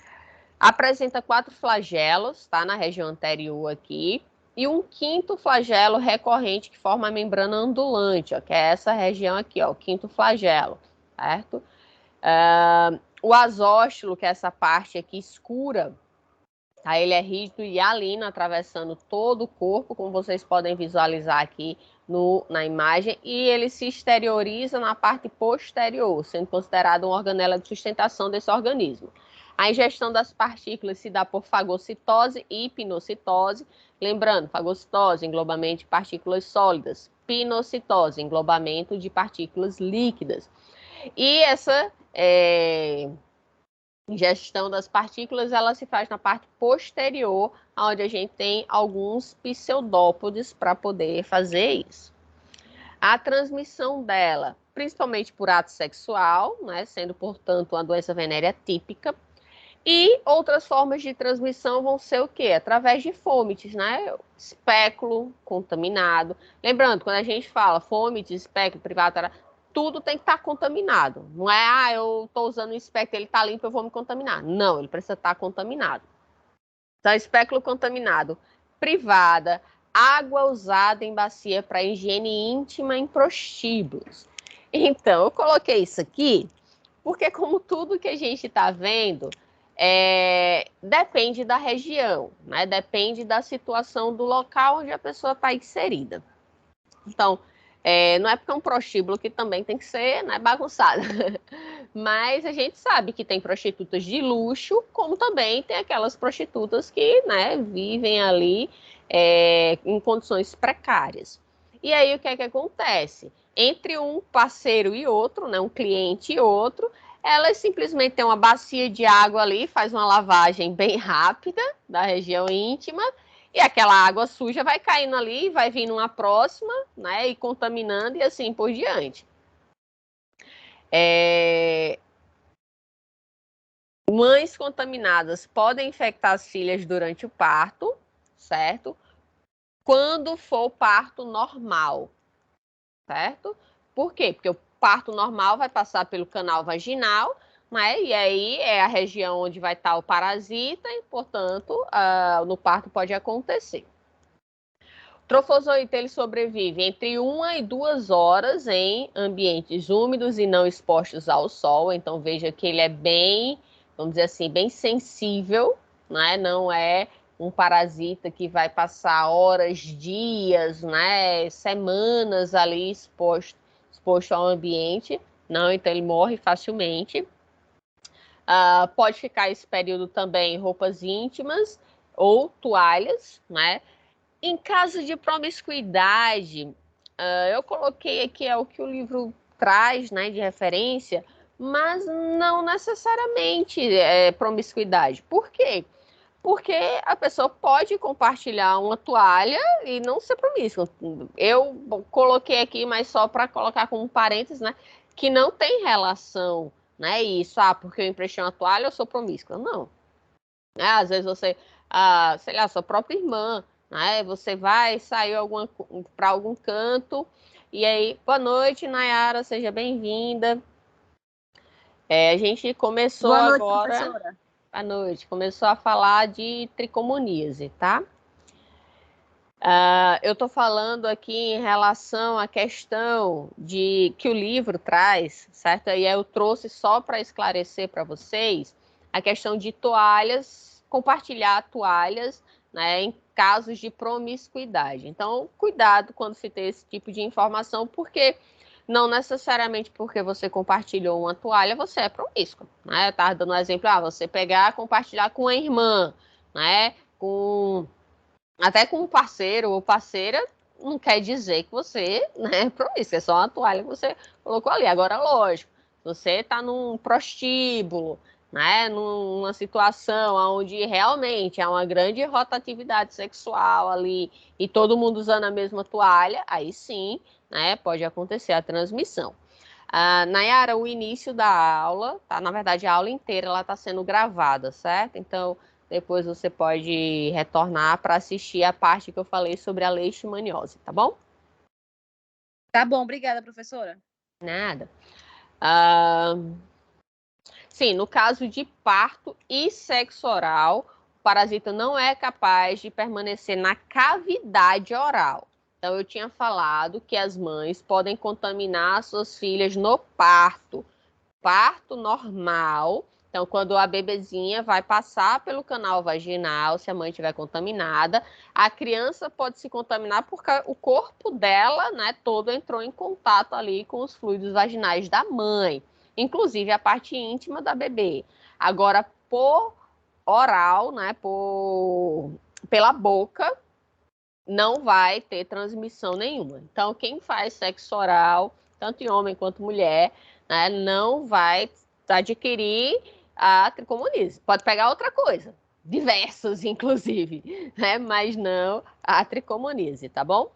Apresenta 4 flagelos, tá, na região anterior aqui, e um 5º flagelo recorrente que forma a membrana ondulante, ó, que é essa região aqui, ó, o 5º flagelo, certo? O azóstilo, que é essa parte aqui escura, tá, ele é rígido e hialino, atravessando todo o corpo, como vocês podem visualizar aqui na imagem, e ele se exterioriza na parte posterior, sendo considerado uma organela de sustentação desse organismo. A ingestão das partículas se dá por fagocitose e pinocitose. Lembrando, fagocitose, englobamento de partículas sólidas. Pinocitose, englobamento de partículas líquidas. E essa ingestão das partículas, ela se faz na parte posterior, onde a gente tem alguns pseudópodes para poder fazer isso. A transmissão dela, principalmente por ato sexual, né, sendo, portanto, uma doença venérea típica. E outras formas de transmissão vão ser o quê? Através de fômites, né? Espéculo contaminado. Lembrando, quando a gente fala fômites, espéculo, privado, tudo tem que estar contaminado. Não é, eu estou usando um espéculo, ele está limpo, eu vou me contaminar. Não, ele precisa estar contaminado. Então, espéculo contaminado, privada, água usada em bacia para higiene íntima em prostíbulos. Então, eu coloquei isso aqui porque, como tudo que a gente está vendo, depende da região, né? Depende da situação do local onde a pessoa está inserida. Então, não é porque é um prostíbulo que também tem que ser, né, bagunçado. Mas a gente sabe que tem prostitutas de luxo, como também tem aquelas prostitutas que, né, vivem ali em condições precárias. E aí o que é que acontece? Entre um parceiro e outro, né, um cliente e outro, elas simplesmente têm uma bacia de água ali, faz uma lavagem bem rápida da região íntima, e aquela água suja vai caindo ali, vai vindo uma próxima, né, e contaminando e assim por diante. Mães contaminadas podem infectar as filhas durante o parto, certo? Quando for parto normal, certo? Por quê? Porque o parto normal vai passar pelo canal vaginal, né? E aí é a região onde vai estar o parasita e, portanto, no parto pode acontecer. O trofozoito, ele sobrevive entre 1 e 2 horas em ambientes úmidos e não expostos ao sol. Então, veja que ele é bem, vamos dizer assim, bem sensível, né? Não é um parasita que vai passar horas, dias, né, semanas ali exposto ao ambiente. Não, então ele morre facilmente. Pode ficar esse período também em roupas íntimas ou toalhas, né? Em caso de promiscuidade, eu coloquei aqui o que o livro traz, né, de referência, mas não necessariamente promiscuidade. Por quê? Porque a pessoa pode compartilhar uma toalha e não ser promíscua. Eu coloquei aqui, mas só para colocar como parênteses, né, que não tem relação, né, isso, porque eu emprestei uma toalha, eu sou promíscua. Não. Às vezes você, sei lá, sua própria irmã, né, você vai, saiu para algum canto, e aí, boa noite, Nayara, seja bem-vinda. A gente começou Boa noite, agora... professora. Boa noite. Começou a falar de tricomoníase, tá? Eu estou falando aqui em relação à questão de que o livro traz, certo? E eu trouxe só para esclarecer para vocês a questão de toalhas, compartilhar toalhas, né, em casos de promiscuidade. Então, cuidado quando se tem esse tipo de informação, porque não necessariamente porque você compartilhou uma toalha, você é promíscuo, né? Eu estava dando um exemplo, você pegar, compartilhar com a irmã, né? Até com um parceiro ou parceira, não quer dizer que você, né, é promíscuo, é só uma toalha que você colocou ali. Agora, lógico, você está num prostíbulo, né, numa situação onde realmente há uma grande rotatividade sexual ali e todo mundo usando a mesma toalha, aí sim, né, pode acontecer a transmissão. Nayara, o início da aula, tá? Na verdade, a aula inteira ela está sendo gravada, certo? Então, depois você pode retornar para assistir a parte que eu falei sobre a leishmaniose, tá bom? Tá bom, obrigada, professora. Nada. Sim, no caso de parto e sexo oral, o parasita não é capaz de permanecer na cavidade oral. Então, eu tinha falado que as mães podem contaminar suas filhas no parto normal. Então, quando a bebezinha vai passar pelo canal vaginal, se a mãe estiver contaminada, a criança pode se contaminar porque o corpo dela, né, todo entrou em contato ali com os fluidos vaginais da mãe, inclusive a parte íntima da bebê. Agora, por oral, né, pela boca, não vai ter transmissão nenhuma. Então, quem faz sexo oral, tanto em homem quanto mulher, né, não vai adquirir a tricomoníase. Pode pegar outra coisa, diversas, inclusive, né, mas não a tricomoníase, tá bom?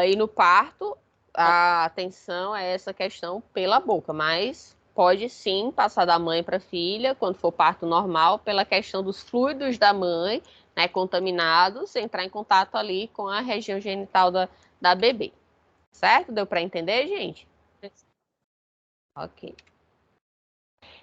E no parto, a atenção é essa questão pela boca, mas pode sim passar da mãe para a filha, quando for parto normal, pela questão dos fluidos da mãe, né, contaminados, entrar em contato ali com a região genital da bebê. Certo? Deu para entender, gente? Ok.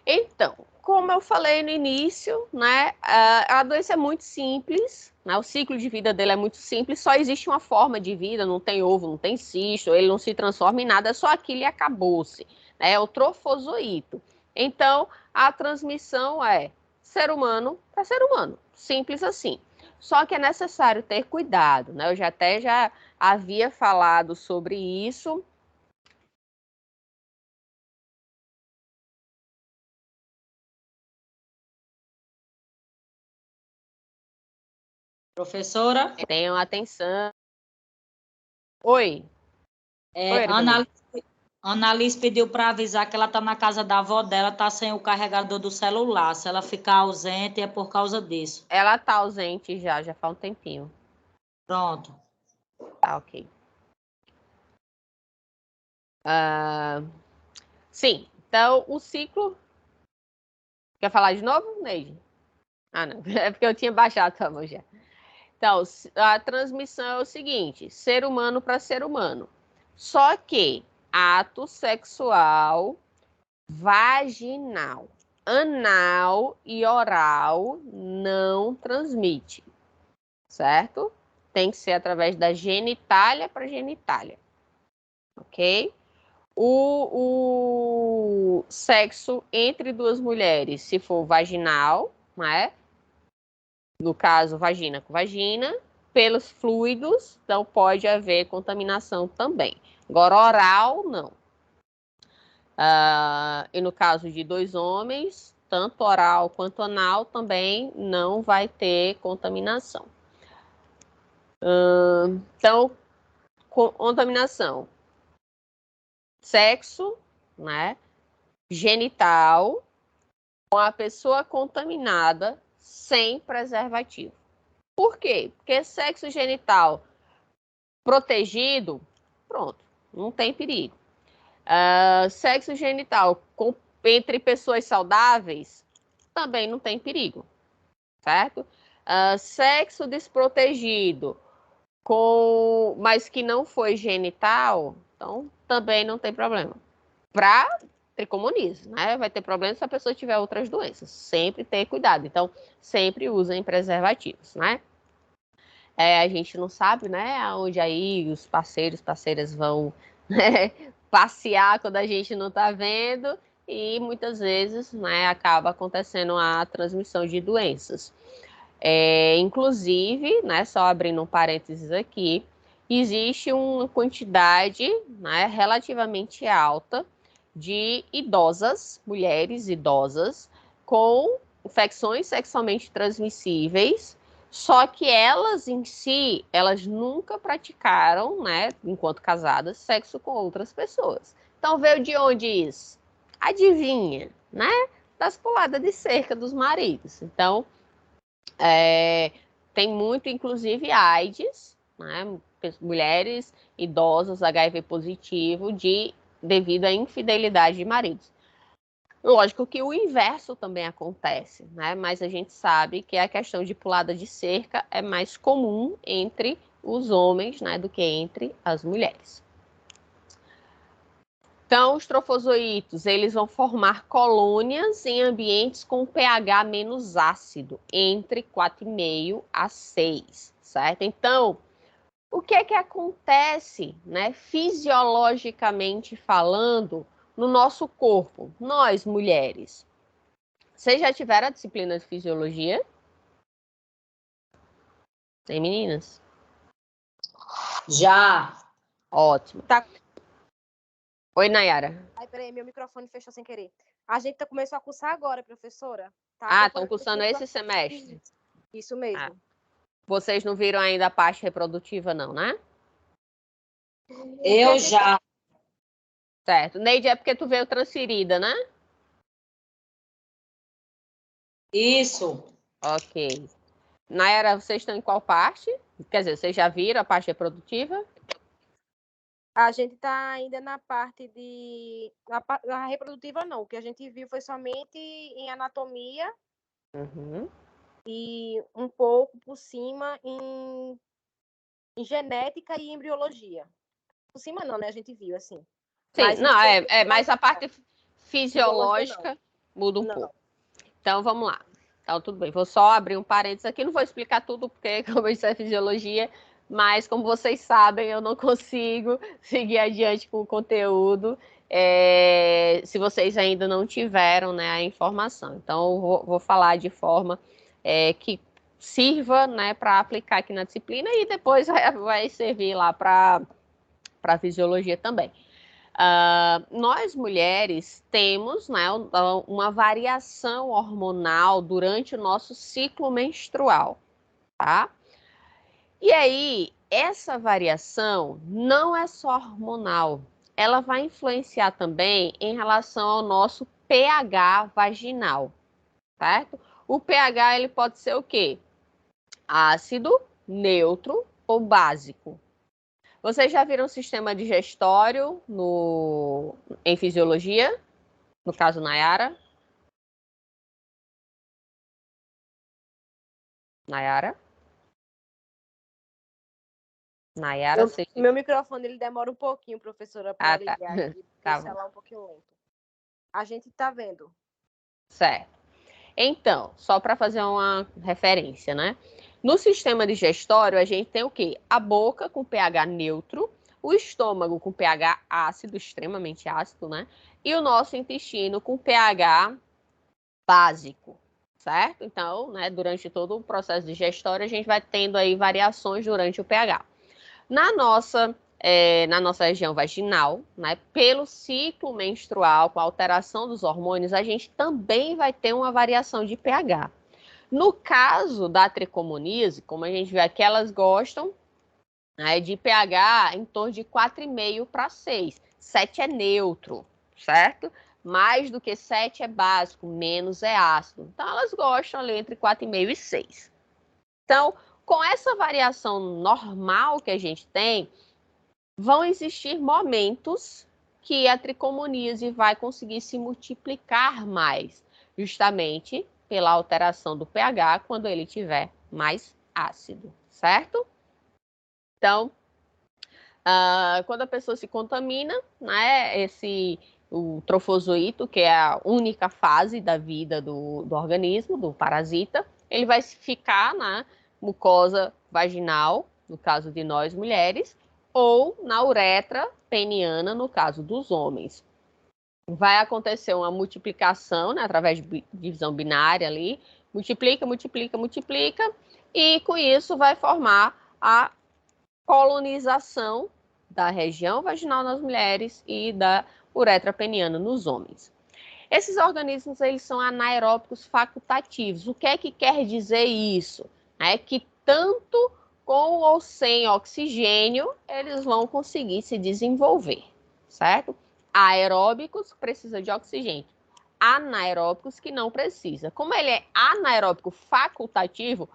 Então, como eu falei no início, né, a doença é muito simples, né, o ciclo de vida dele é muito simples, só existe uma forma de vida, não tem ovo, não tem cisto, ele não se transforma em nada, é só aquilo e acabou-se. Né, é o trofozoito. Então, a transmissão é ser humano para ser humano, simples assim. Só que é necessário ter cuidado, né? Eu já havia falado sobre isso. Professora? Tenham atenção. Oi. Oi, Ana Alice pediu para avisar que ela está na casa da avó dela, está sem o carregador do celular. Se ela ficar ausente, é por causa disso. Ela está ausente já faz um tempinho. Pronto. Tá, ok. Sim, então o ciclo... Quer falar de novo, Neide? Não, é porque eu tinha baixado a mão já. Então, a transmissão é o seguinte, ser humano para ser humano. Só que ato sexual vaginal, anal e oral não transmite, certo? Tem que ser através da genitália para genitália, ok? O sexo entre duas mulheres, se for vaginal, né? No caso, vagina com vagina, pelos fluidos, então pode haver contaminação também. Agora, oral, não. E no caso de dois homens, tanto oral quanto anal, também não vai ter contaminação. Então, contaminação. Sexo, né? Genital, com a pessoa contaminada sem preservativo. Por quê? Porque sexo genital protegido, pronto, não tem perigo. Sexo genital entre pessoas saudáveis, também não tem perigo, certo? Sexo desprotegido, mas que não foi genital, então também não tem problema. Para tricomoníase, né? Vai ter problema se a pessoa tiver outras doenças. Sempre ter cuidado. Então, sempre usem preservativos, né? a gente não sabe, né, aonde aí os parceiras vão, né, passear quando a gente não está vendo, e muitas vezes, né, acaba acontecendo a transmissão de doenças. Inclusive, né, só abrindo um parênteses aqui, existe uma quantidade, né, relativamente alta de idosas, mulheres idosas, com infecções sexualmente transmissíveis, só que elas em si, elas nunca praticaram, né, enquanto casadas, sexo com outras pessoas. Então veio de onde isso? Adivinha, né? Das puladas de cerca dos maridos. Então, tem muito, inclusive, AIDS, né? Mulheres idosas, HIV positivo, devido à infidelidade de maridos. Lógico que o inverso também acontece, né? Mas a gente sabe que a questão de pulada de cerca é mais comum entre os homens, né, do que entre as mulheres. Então, os trofozoítos, eles vão formar colônias em ambientes com pH menos ácido, entre 4,5 a 6, certo? Então, o que é que acontece, né, fisiologicamente falando, no nosso corpo? Nós, mulheres. Vocês já tiveram a disciplina de fisiologia? Tem, meninas? Já. Ótimo. Tá. Oi, Nayara. Ai, peraí, meu microfone fechou sem querer. A gente começou a cursar agora, professora. Tá, estão cursando esse semestre? Isso mesmo. Vocês não viram ainda a parte reprodutiva, não, né? Eu já. Certo. Neide, é porque tu veio transferida, né? Isso. Ok. Nayara, vocês estão em qual parte? Quer dizer, vocês já viram a parte reprodutiva? A gente está ainda na parte de... Na reprodutiva, não. O que a gente viu foi somente em anatomia e um pouco por cima em genética e embriologia. Por cima não, né? A gente viu, assim. Sim, Mas não, mas a parte fisiológica muda um Não. pouco. Então, vamos lá. Então, tudo bem. Vou só abrir um parênteses aqui. Não vou explicar tudo, porque, como isso é fisiologia, mas, como vocês sabem, eu não consigo seguir adiante com o conteúdo se vocês ainda não tiveram, né, a informação. Então, eu vou falar de forma que sirva, né, para aplicar aqui na disciplina e depois vai servir lá para a fisiologia também. Nós mulheres temos, né, uma variação hormonal durante o nosso ciclo menstrual, tá? E aí, essa variação não é só hormonal, ela vai influenciar também em relação ao nosso pH vaginal, certo? O pH, ele pode ser o quê? Ácido, neutro ou básico. Vocês já viram o sistema digestório em fisiologia? No caso, Nayara? Nayara? Nayara, você... Meu microfone ele demora um pouquinho, professora, para ligar. Tá. E Tá o celular um pouquinho lento. A gente está vendo. Certo. Então, só para fazer uma referência, né? No sistema digestório, a gente tem o quê? A boca com pH neutro, o estômago com pH ácido, extremamente ácido, né? E o nosso intestino com pH básico, certo? Então, né, durante todo o processo digestório, a gente vai tendo aí variações durante o pH. Na nossa região vaginal, né, pelo ciclo menstrual, com a alteração dos hormônios, a gente também vai ter uma variação de pH. No caso da tricomoníase, como a gente vê aqui, elas gostam, né, de pH em torno de 4,5 para 6. 7 é neutro, certo? Mais do que 7 é básico, menos é ácido. Então, elas gostam ali entre 4,5 e 6. Então, com essa variação normal que a gente tem, vão existir momentos que a tricomoníase vai conseguir se multiplicar mais, justamente pela alteração do pH quando ele tiver mais ácido, certo? Então, quando a pessoa se contamina, né, o trofozoito, que é a única fase da vida do organismo, do parasita, ele vai ficar, né, mucosa vaginal, no caso de nós mulheres, ou na uretra peniana, no caso dos homens. Vai acontecer uma multiplicação, né, através de divisão binária ali, multiplica, multiplica, multiplica, e com isso vai formar a colonização da região vaginal nas mulheres e da uretra peniana nos homens. Esses organismos, eles são anaeróbicos facultativos. O que é que quer dizer isso? É que tanto com ou sem oxigênio, eles vão conseguir se desenvolver, certo? Aeróbicos, precisa de oxigênio. Anaeróbicos, que não precisa. Como ele é anaeróbico facultativo,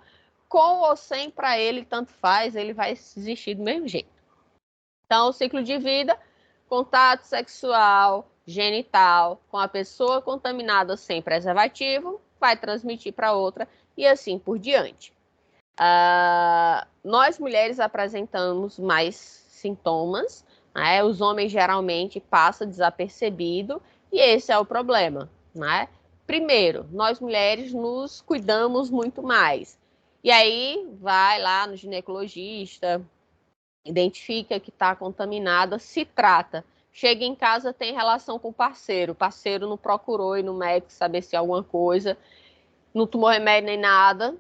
com ou sem, para ele, tanto faz, ele vai existir do mesmo jeito. Então, o ciclo de vida, contato sexual, genital, com a pessoa contaminada sem preservativo, vai transmitir para outra e assim por diante. Nós mulheres apresentamos mais sintomas, né? Os homens geralmente passam desapercebido e esse é o problema, né? Primeiro, nós mulheres nos cuidamos muito mais. E aí vai lá no ginecologista, identifica que está contaminada, se trata. Chega em casa, tem relação com o parceiro não procurou ir no médico saber se é alguma coisa, não tomou remédio nem nada,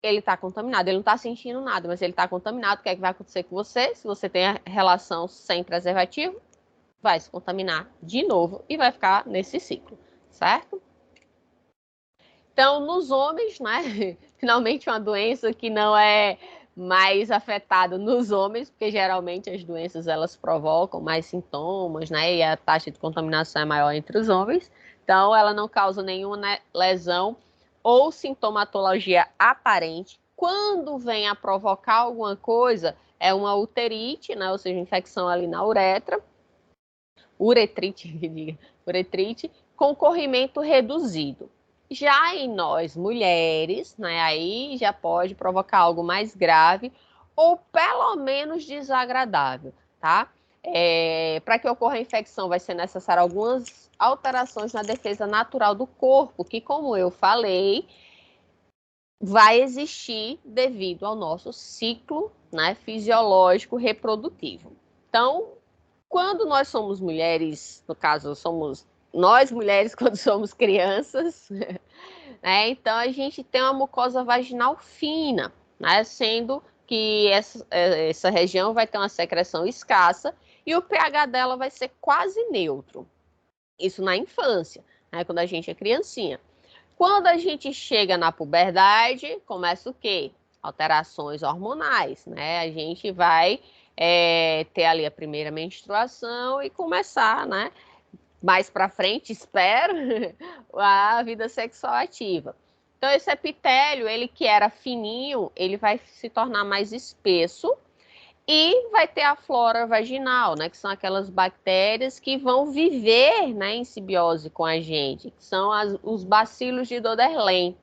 ele está contaminado, ele não está sentindo nada, mas ele está contaminado. O que é que vai acontecer com você? Se você tem a relação sem preservativo, vai se contaminar de novo e vai ficar nesse ciclo, certo? Então, nos homens, né, finalmente uma doença que não é mais afetada nos homens, porque geralmente as doenças elas provocam mais sintomas, né, e a taxa de contaminação é maior entre os homens. Então, ela não causa nenhuma lesão ou sintomatologia aparente. Quando vem a provocar alguma coisa, é uma uterite, né, ou seja, infecção ali na uretra, uretrite, com corrimento reduzido. Já em nós, mulheres, né, aí já pode provocar algo mais grave ou pelo menos desagradável, tá? Para que ocorra a infecção, vai ser necessário algumas alterações na defesa natural do corpo, que, como eu falei, vai existir devido ao nosso ciclo, né, fisiológico reprodutivo. Então, quando nós somos mulheres, no caso, somos nós mulheres quando somos crianças, né, então a gente tem uma mucosa vaginal fina, né, sendo que essa região vai ter uma secreção escassa e o pH dela vai ser quase neutro. Isso na infância, né, quando a gente é criancinha. Quando a gente chega na puberdade, começa o quê? Alterações hormonais, né? A gente vai ter ali a primeira menstruação e começar, né? Mais para frente, espero, a vida sexual ativa. Então, esse epitélio, ele que era fininho, ele vai se tornar mais espesso e vai ter a flora vaginal, né? Que são aquelas bactérias que vão viver, né, em simbiose com a gente, que são os bacilos de Doderlein,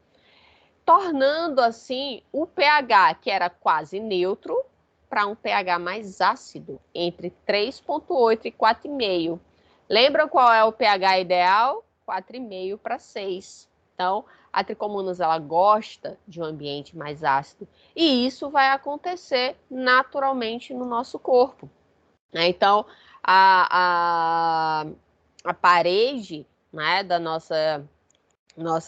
tornando assim o pH, que era quase neutro, para um pH mais ácido, entre 3,8 e 4,5. Lembra qual é o pH ideal? 4,5 para 6. Então, a Trichomonas ela gosta de um ambiente mais ácido e isso vai acontecer naturalmente no nosso corpo, né? Então, a parede, né, da nossa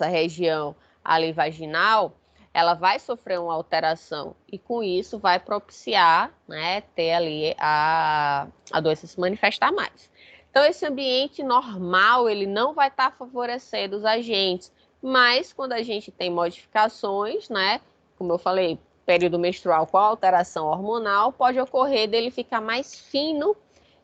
região ali vaginal, ela vai sofrer uma alteração e com isso vai propiciar, né, ter ali a doença se manifestar mais. Então, esse ambiente normal, ele não vai estar favorecendo os agentes, mas quando a gente tem modificações, né, como eu falei, período menstrual com alteração hormonal, pode ocorrer dele ficar mais fino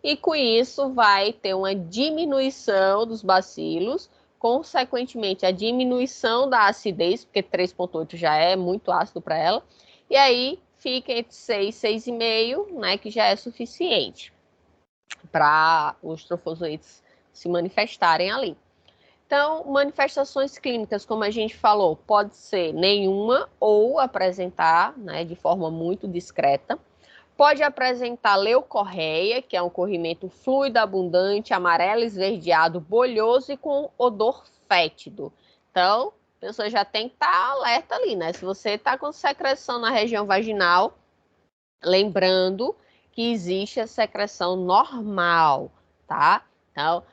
e com isso vai ter uma diminuição dos bacilos, consequentemente a diminuição da acidez, porque 3,8 já é muito ácido para ela, e aí fica entre 6 e 6,5, né, que já é suficiente para os trofozoides se manifestarem ali. Então, manifestações clínicas, como a gente falou, pode ser nenhuma ou apresentar, né, de forma muito discreta. Pode apresentar leucorreia, que é um corrimento fluido, abundante, amarelo, esverdeado, bolhoso e com odor fétido. Então, a pessoa já tem que estar alerta ali, né? Se você está com secreção na região vaginal, lembrando que existe a secreção normal, tá? Então,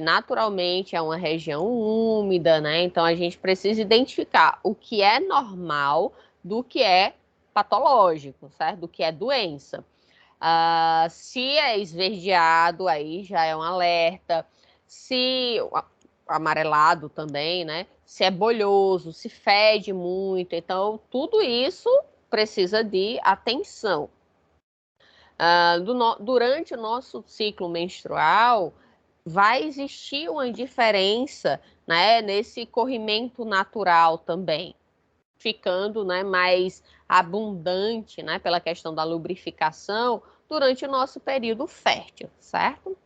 naturalmente é uma região úmida, né? Então a gente precisa identificar o que é normal do que é patológico, certo? Do que é doença. Se é esverdeado, aí já é um alerta. Se amarelado também, né? Se é bolhoso, se fede muito. Então, tudo isso precisa de atenção. Durante o nosso ciclo menstrual, vai existir uma diferença, né, nesse corrimento natural também, ficando, né, mais abundante, né, pela questão da lubrificação durante o nosso período fértil, certo?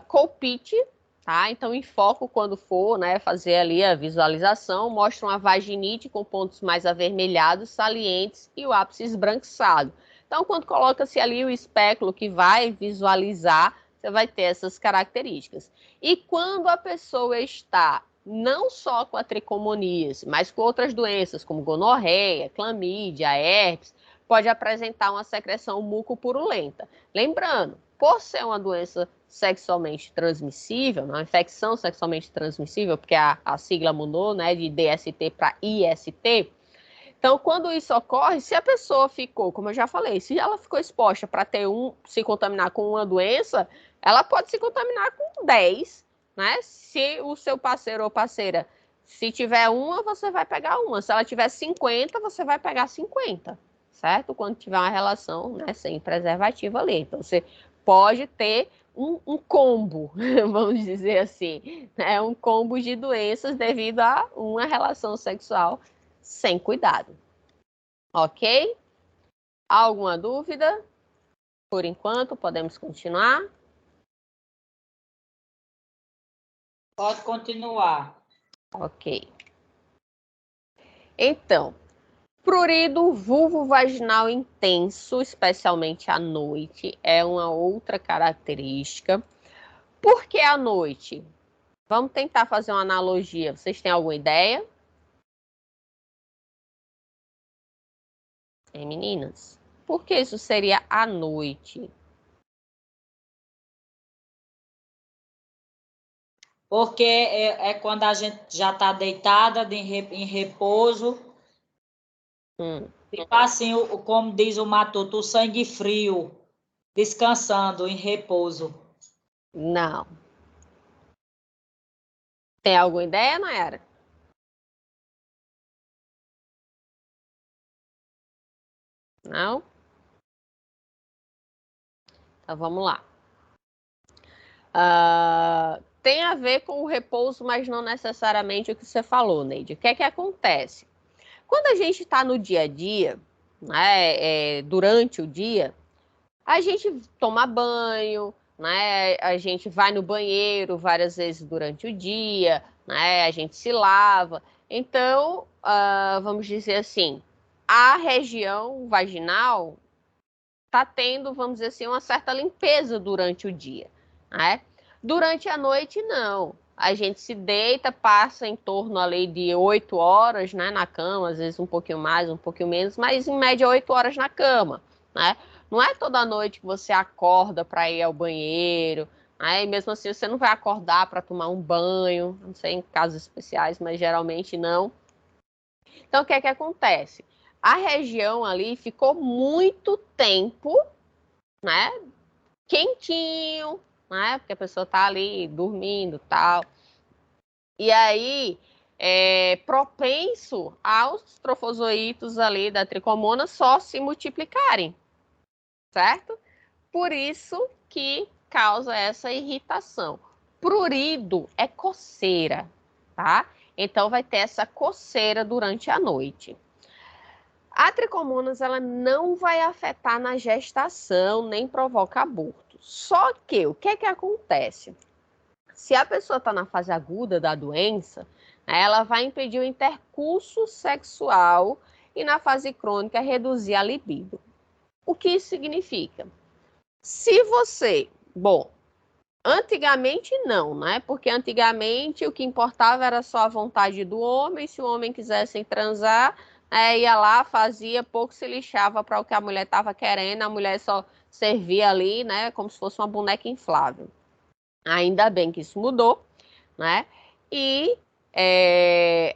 Colpite, tá? Então, em foco quando for, né, fazer ali a visualização, mostra uma vaginite com pontos mais avermelhados, salientes e o ápice esbranquiçado. Então, quando coloca-se ali o espéculo que vai visualizar, você vai ter essas características. E quando a pessoa está não só com a tricomoníase, mas com outras doenças, como gonorreia, clamídia, herpes, pode apresentar uma secreção mucopurulenta. Lembrando, por ser uma doença sexualmente transmissível, uma infecção sexualmente transmissível, porque a sigla mudou, né, de DST para IST. Então, quando isso ocorre, se a pessoa ficou, como eu já falei, se ela ficou exposta para se contaminar com uma doença, ela pode se contaminar com 10, né? Se o seu parceiro ou parceira, se tiver uma, você vai pegar uma. Se ela tiver 50, você vai pegar 50, certo? Quando tiver uma relação, né, sem preservativo ali. Então, você pode ter um combo, vamos dizer assim, né? Um combo de doenças devido a uma relação sexual sem cuidado. Ok? Alguma dúvida? Por enquanto, podemos continuar? Pode continuar. Ok. Então, prurido vulvovaginal intenso, especialmente à noite, é uma outra característica. Por que à noite? Vamos tentar fazer uma analogia. Vocês têm alguma ideia? Meninas? Por que isso seria à noite? Porque é quando a gente já está deitada em repouso. Tipo assim, como diz o Matuto, o sangue frio, descansando em repouso. Não. Tem alguma ideia, Nayara? Não? Então vamos lá. Tem a ver com o repouso, mas não necessariamente o que você falou, Neide. O que é que acontece? Quando a gente está no dia a dia, né, durante o dia, a gente toma banho, né, a gente vai no banheiro várias vezes durante o dia, né, a gente se lava. Então, vamos dizer assim, a região vaginal está tendo, vamos dizer assim, uma certa limpeza durante o dia, né? Durante a noite, não. A gente se deita, passa em torno ali de 8 horas, né, na cama, às vezes um pouquinho mais, um pouquinho menos, mas em média 8 horas na cama, né? Não é toda noite que você acorda para ir ao banheiro, né? E mesmo assim você não vai acordar para tomar um banho, não sei em casos especiais, mas geralmente não. Então, o que é que acontece? A região ali ficou muito tempo, né, quentinho, né, porque a pessoa tá ali dormindo, tal. E aí, propenso aos trofozoítos ali da tricomona só se multiplicarem, certo? Por isso que causa essa irritação. Prurido é coceira, tá? Então, vai ter essa coceira durante a noite. A tricomonas, ela não vai afetar na gestação, nem provoca aborto. Só que, o que é que acontece? Se a pessoa está na fase aguda da doença, ela vai impedir o intercurso sexual e na fase crônica reduzir a libido. O que isso significa? Se você, Antigamente não, né? Porque antigamente o que importava era só a vontade do homem. Se o homem quisesse transar, ia lá, fazia, pouco se lixava para o que a mulher estava querendo. A mulher só servia ali, né? Como se fosse uma boneca inflável. Ainda bem que isso mudou, né? E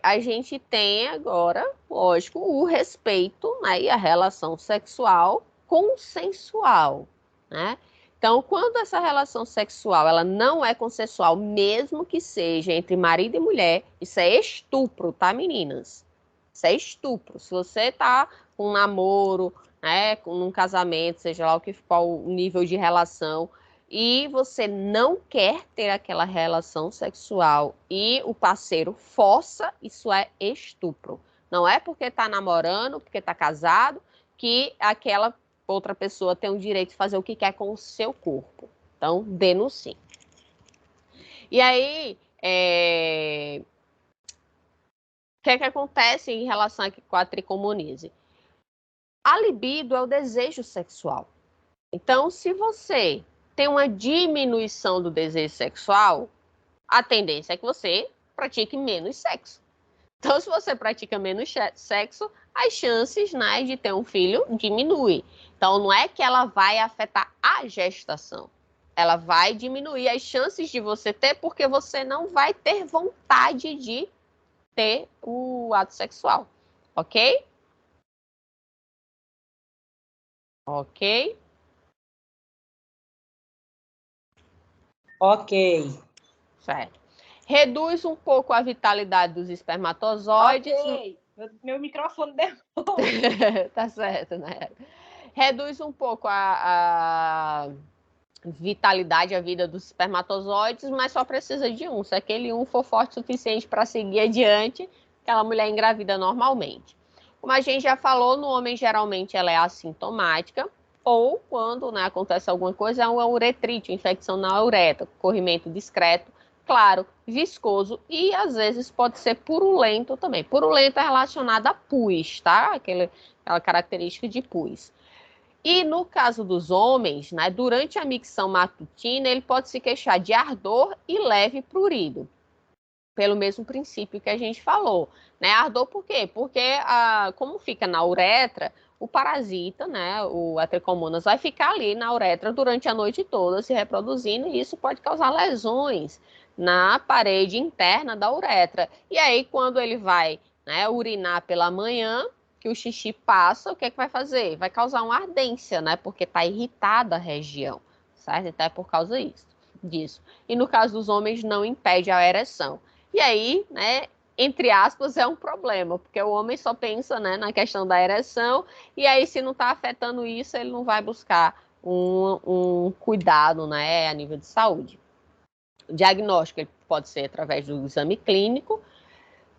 a gente tem agora, lógico, o respeito, né? E a relação sexual consensual, né? Então, quando essa relação sexual ela não é consensual, mesmo que seja entre marido e mulher, isso é estupro, tá, meninas? Isso é estupro. Se você tá com um namoro, né, com um casamento, seja lá qual o nível de relação, e você não quer ter aquela relação sexual e o parceiro força, isso é estupro. Não é porque tá namorando, porque tá casado, que aquela outra pessoa tem o direito de fazer o que quer com o seu corpo. Então, denuncie. E aí, o que é que acontece em relação aqui com a tricomonise? A libido é o desejo sexual. Então, se você tem uma diminuição do desejo sexual, a tendência é que você pratique menos sexo. Então, se você pratica menos sexo, as chances, né, de ter um filho diminuem. Então, não é que ela vai afetar a gestação. Ela vai diminuir as chances de você ter, porque você não vai ter vontade de ter o ato sexual. Ok? Ok? Ok. Certo. Reduz um pouco a vitalidade dos espermatozoides. Ok. Meu microfone derrubou. Tá certo, né? Reduz um pouco a vitalidade, a vida dos espermatozoides, mas só precisa de um. Se aquele um for forte o suficiente para seguir adiante, aquela mulher engravida normalmente. Como a gente já falou, no homem geralmente ela é assintomática, ou quando, né, acontece alguma coisa, é uma uretrite, infecção na uretra, corrimento discreto, claro, viscoso e às vezes pode ser purulento também. Purulento é relacionado a pus, tá? Aquela característica de pus. E no caso dos homens, né, durante a micção matutina, ele pode se queixar de ardor e leve prurido, pelo mesmo princípio que a gente falou. Né? Ardor por quê? Porque como fica na uretra, o parasita, né, a tricomonas, vai ficar ali na uretra durante a noite toda se reproduzindo e isso pode causar lesões na parede interna da uretra. E aí, quando ele vai, né, urinar pela manhã, que o xixi passa, o que é que vai fazer? Vai causar uma ardência, né? Porque está irritada a região, certo? Então é por causa disso. E no caso dos homens, não impede a ereção. E aí, né, entre aspas, é um problema, porque o homem só pensa, né, na questão da ereção, e aí se não está afetando isso, ele não vai buscar um cuidado, né, a nível de saúde. O diagnóstico ele pode ser através do exame clínico,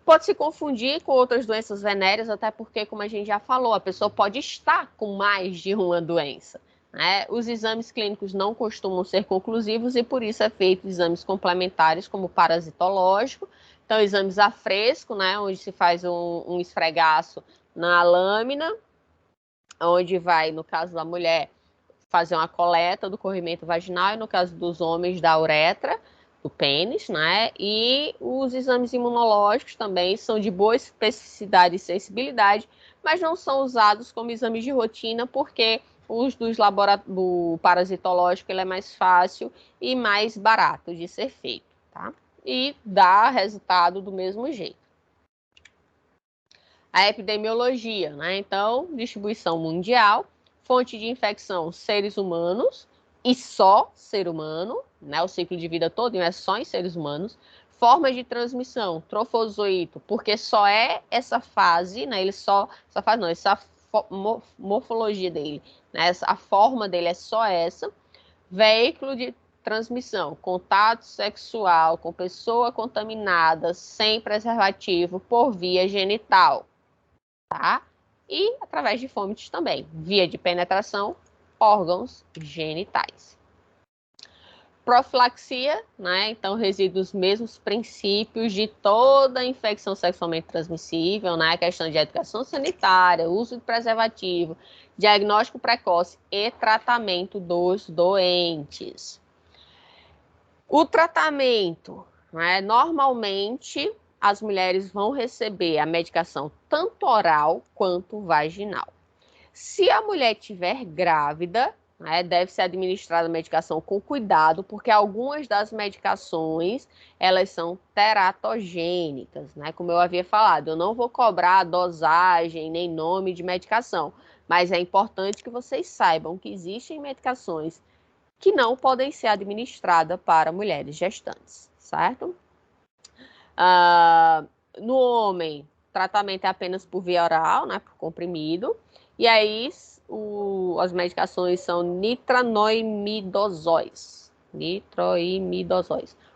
pode se confundir com outras doenças venéreas, até porque, como a gente já falou, a pessoa pode estar com mais de uma doença. Né? Os exames clínicos não costumam ser conclusivos e, por isso, é feito exames complementares, como parasitológico. Então, exames a fresco, né? Onde se faz um esfregaço na lâmina, onde vai, no caso da mulher, fazer uma coleta do corrimento vaginal e, no caso dos homens, da uretra, do pênis, né? E os exames imunológicos também são de boa especificidade e sensibilidade, mas não são usados como exames de rotina, porque os do parasitológico ele é mais fácil e mais barato de ser feito, tá? E dá resultado do mesmo jeito. A epidemiologia, né? Então, distribuição mundial, fonte de infecção, seres humanos, e só ser humano, né? O ciclo de vida todo é só em seres humanos. Forma de transmissão, trofozoito, porque só é essa fase, né? Essa fase não, essa morfologia dele, né? A forma dele é só essa. Veículo de transmissão, contato sexual com pessoa contaminada sem preservativo por via genital, tá? E através de fomites também, via de penetração, órgãos genitais. Profilaxia, né? Então reside os mesmos princípios de toda infecção sexualmente transmissível, né? A questão de educação sanitária, uso de preservativo, diagnóstico precoce e tratamento dos doentes. O tratamento, né? Normalmente, as mulheres vão receber a medicação tanto oral quanto vaginal. Se a mulher estiver grávida, né, deve ser administrada a medicação com cuidado, porque algumas das medicações, elas são teratogênicas, né? Como eu havia falado, eu não vou cobrar dosagem nem nome de medicação, mas é importante que vocês saibam que existem medicações que não podem ser administradas para mulheres gestantes, certo? No homem, tratamento é apenas por via oral, né, por comprimido, e aí as medicações são nitranoimidazóis,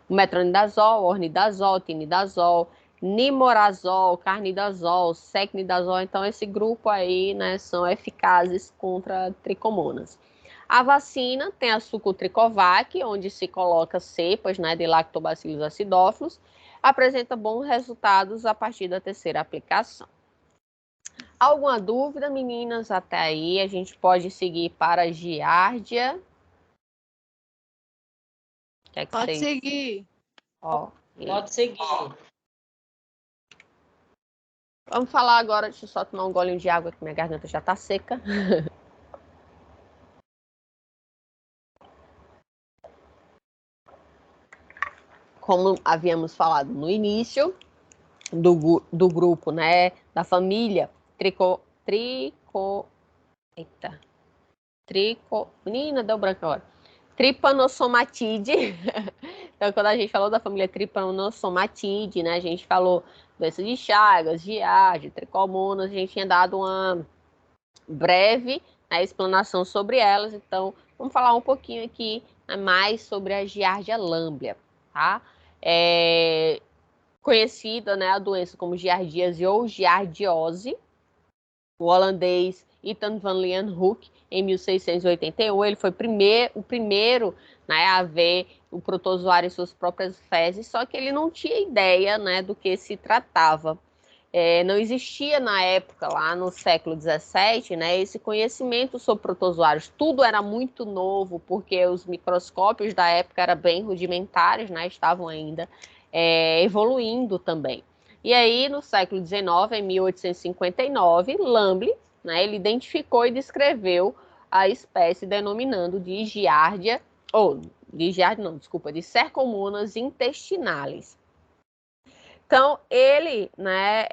o metronidazol, ornidazol, tinidazol, nimorazol, carnidazol, secnidazol, então esse grupo aí, né, são eficazes contra tricomonas. A vacina tem a Sucotricovac, onde se coloca cepas, né, de Lactobacillus acidófilos, apresenta bons resultados a partir da 3ª aplicação. Alguma dúvida, meninas? Até aí a gente pode seguir para a giardia. Pode seguir. Pode seguir. Vamos falar agora, deixa eu só tomar um golinho de água, que minha garganta já está seca. Como havíamos falado no início do grupo, né, da família menina, deu branco agora. Trypanosomatidae. Então, quando a gente falou da família Trypanosomatidae, né, a gente falou doença de Chagas, giardia, tricomonas, a gente tinha dado uma breve, né, explanação sobre elas. Então, vamos falar um pouquinho aqui, né, mais sobre a giardia lamblia, tá? Conhecida, né, a doença como giardíase ou giardiose. O holandês Ethan van Leeuwenhoek, em 1681, ele foi o primeiro, né, a ver o protozoário em suas próprias fezes, só que ele não tinha ideia, né, do que se tratava. Não existia na época, lá no século XVII, né, esse conhecimento sobre protozoários. Tudo era muito novo, porque os microscópios da época eram bem rudimentares, né, estavam ainda evoluindo também. E aí, no século XIX, em 1859, Lambley, né, ele identificou e descreveu a espécie denominando de giardia, de Cercomonas intestinalis. Então, ele, né,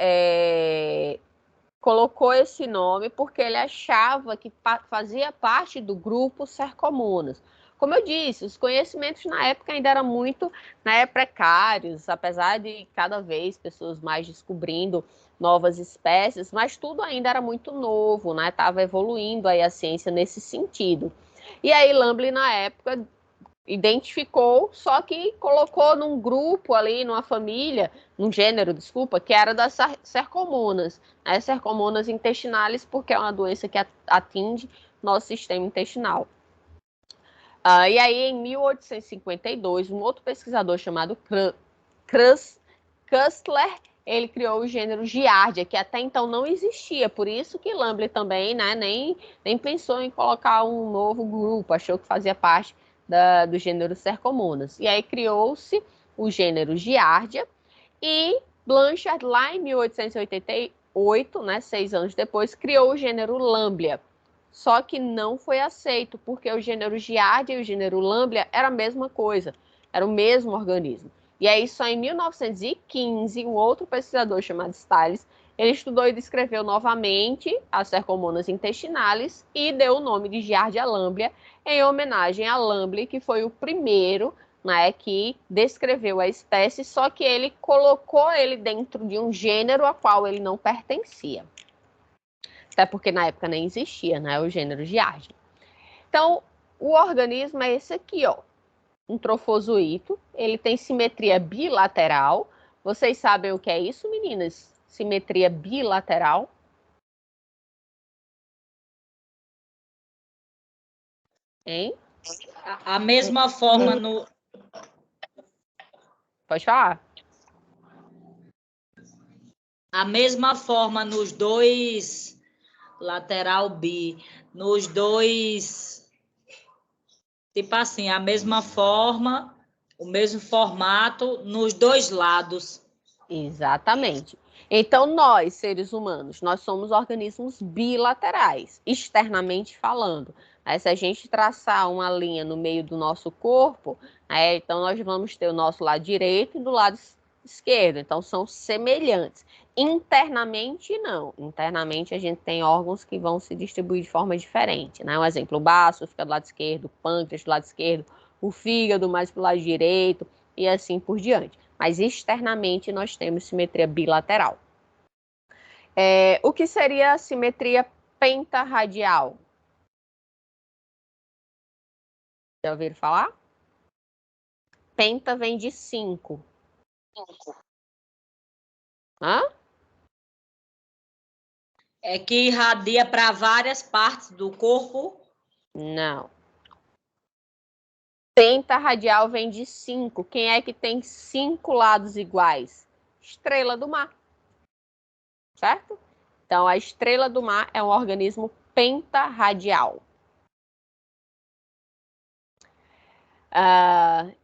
colocou esse nome porque ele achava que fazia parte do grupo Cercomonas. Como eu disse, os conhecimentos na época ainda eram muito, né, precários, apesar de cada vez pessoas mais descobrindo novas espécies, mas tudo ainda era muito novo, né? Estava evoluindo aí a ciência nesse sentido. E aí Lambley, na época, identificou, só que colocou num grupo ali, numa família, num gênero, desculpa, que era das cercomonas, né? Cercomonas intestinalis, porque é uma doença que atinge nosso sistema intestinal. E aí, em 1852, um outro pesquisador chamado Kustler, ele criou o gênero Giardia, que até então não existia, por isso que Lambley também, né, nem pensou em colocar um novo grupo, achou que fazia parte do gênero Cercomonas. E aí criou-se o gênero Giardia, e Blanchard, lá em 1888, né, 6 anos depois, criou o gênero Lamblia. Só que não foi aceito, porque o gênero Giardia e o gênero Lamblia era a mesma coisa, era o mesmo organismo. E aí, só em 1915, um outro pesquisador chamado Stiles, ele estudou e descreveu novamente as Cercomonas intestinalis e deu o nome de Giardia lamblia, em homenagem a Lambley, que foi o primeiro, né, que descreveu a espécie, só que ele colocou ele dentro de um gênero a qual ele não pertencia. Até porque na época nem existia, né, o gênero Giardia. Então, o organismo é esse aqui, ó, um trofozoito. Ele tem simetria bilateral. Vocês sabem o que é isso, meninas? Simetria bilateral. Hein? A mesma forma no... Pode falar. A mesma forma nos dois... Lateral bi. Nos dois... Tipo assim, a mesma forma O mesmo formato nos dois lados. Exatamente. Então, nós, seres humanos, nós somos organismos bilaterais, externamente falando. Se a gente traçar uma linha no meio do nosso corpo, então nós vamos ter o nosso lado direito e do lado esquerdo. Então, são semelhantes. Internamente, não. Internamente, a gente tem órgãos que vão se distribuir de forma diferente. Um exemplo, o baço fica do lado esquerdo, o pâncreas do lado esquerdo, o fígado mais para o lado direito e assim por diante. Mas externamente nós temos simetria bilateral. O que seria a simetria pentarradial? Já ouviram falar? Penta vem de 5. Hã? É que irradia para várias partes do corpo? Não. Pentarradial vem de 5. Quem é que tem 5 lados iguais? Estrela do mar. Certo? Então, a estrela do mar é um organismo pentarradial.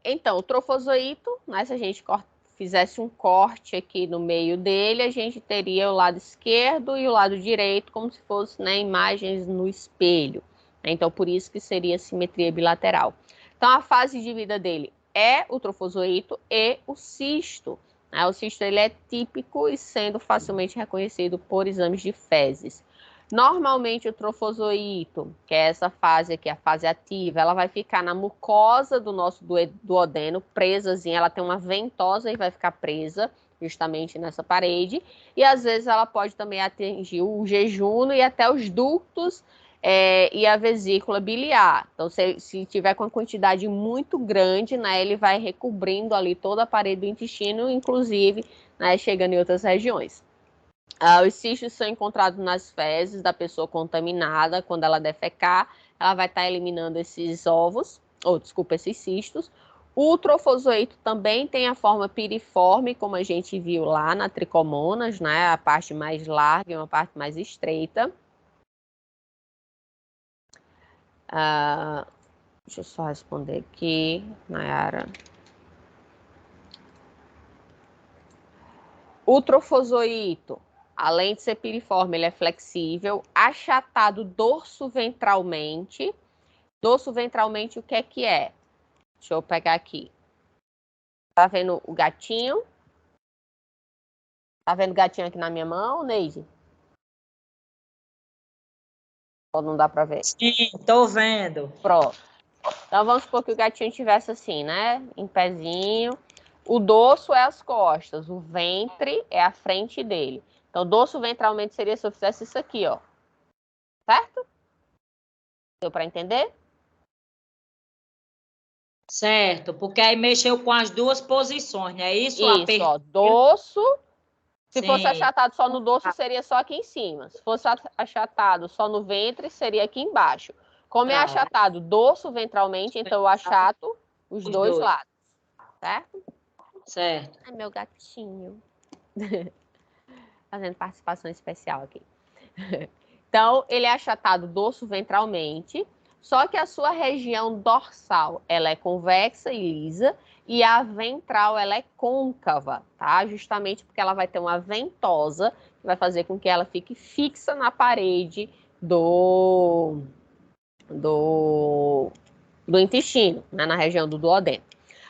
Então, o trofozoito, se a gente fizesse um corte aqui no meio dele, a gente teria o lado esquerdo e o lado direito, como se fossem imagens no espelho. Então, por isso que seria simetria bilateral. Então, a fase de vida dele é o trofozoito e o cisto. O cisto ele é típico e sendo facilmente reconhecido por exames de fezes. Normalmente, o trofozoito, que é essa fase aqui, a fase ativa, ela vai ficar na mucosa do nosso duodeno, presazinha, ela tem uma ventosa e vai ficar presa justamente nessa parede. E, às vezes, ela pode também atingir o jejum e até os ductos e a vesícula biliar. Então, se tiver com uma quantidade muito grande, ele vai recobrindo ali toda a parede do intestino, inclusive, chegando em outras regiões. Os cistos são encontrados nas fezes da pessoa contaminada. Quando ela defecar, ela vai estar eliminando esses esses cistos. O trofozoito também tem a forma piriforme, como a gente viu lá na tricomonas, a parte mais larga e uma parte mais estreita. Deixa eu só responder aqui, Nayara. O trofozoito, além de ser piriforme, ele é flexível, achatado dorso-ventralmente. Dorso-ventralmente, o que é? Deixa eu pegar aqui. Tá vendo o gatinho? Tá vendo o gatinho aqui na minha mão, Neide? Ou não dá para ver? Sim, tô vendo. Pronto. Então, vamos supor que o gatinho estivesse assim, em pezinho. O dorso é as costas, o ventre é a frente dele. Então, dorso ventralmente seria se eu fizesse isso aqui, ó. Certo? Deu para entender? Certo, porque aí mexeu com as duas posições, não é isso? Isso, ó, dorso. Se Sim. fosse achatado só no dorso, seria só aqui em cima. Se fosse achatado só no ventre, seria aqui embaixo. Como é achatado dorso ventralmente, então eu achato os dois lados. Certo? Certo. Ai, meu gatinho. Fazendo participação especial aqui. Então, ele é achatado dorso ventralmente, só que a sua região dorsal, ela é convexa e lisa, e a ventral, ela é côncava, tá? Justamente porque ela vai ter uma ventosa, que vai fazer com que ela fique fixa na parede do intestino, na região do duodeno.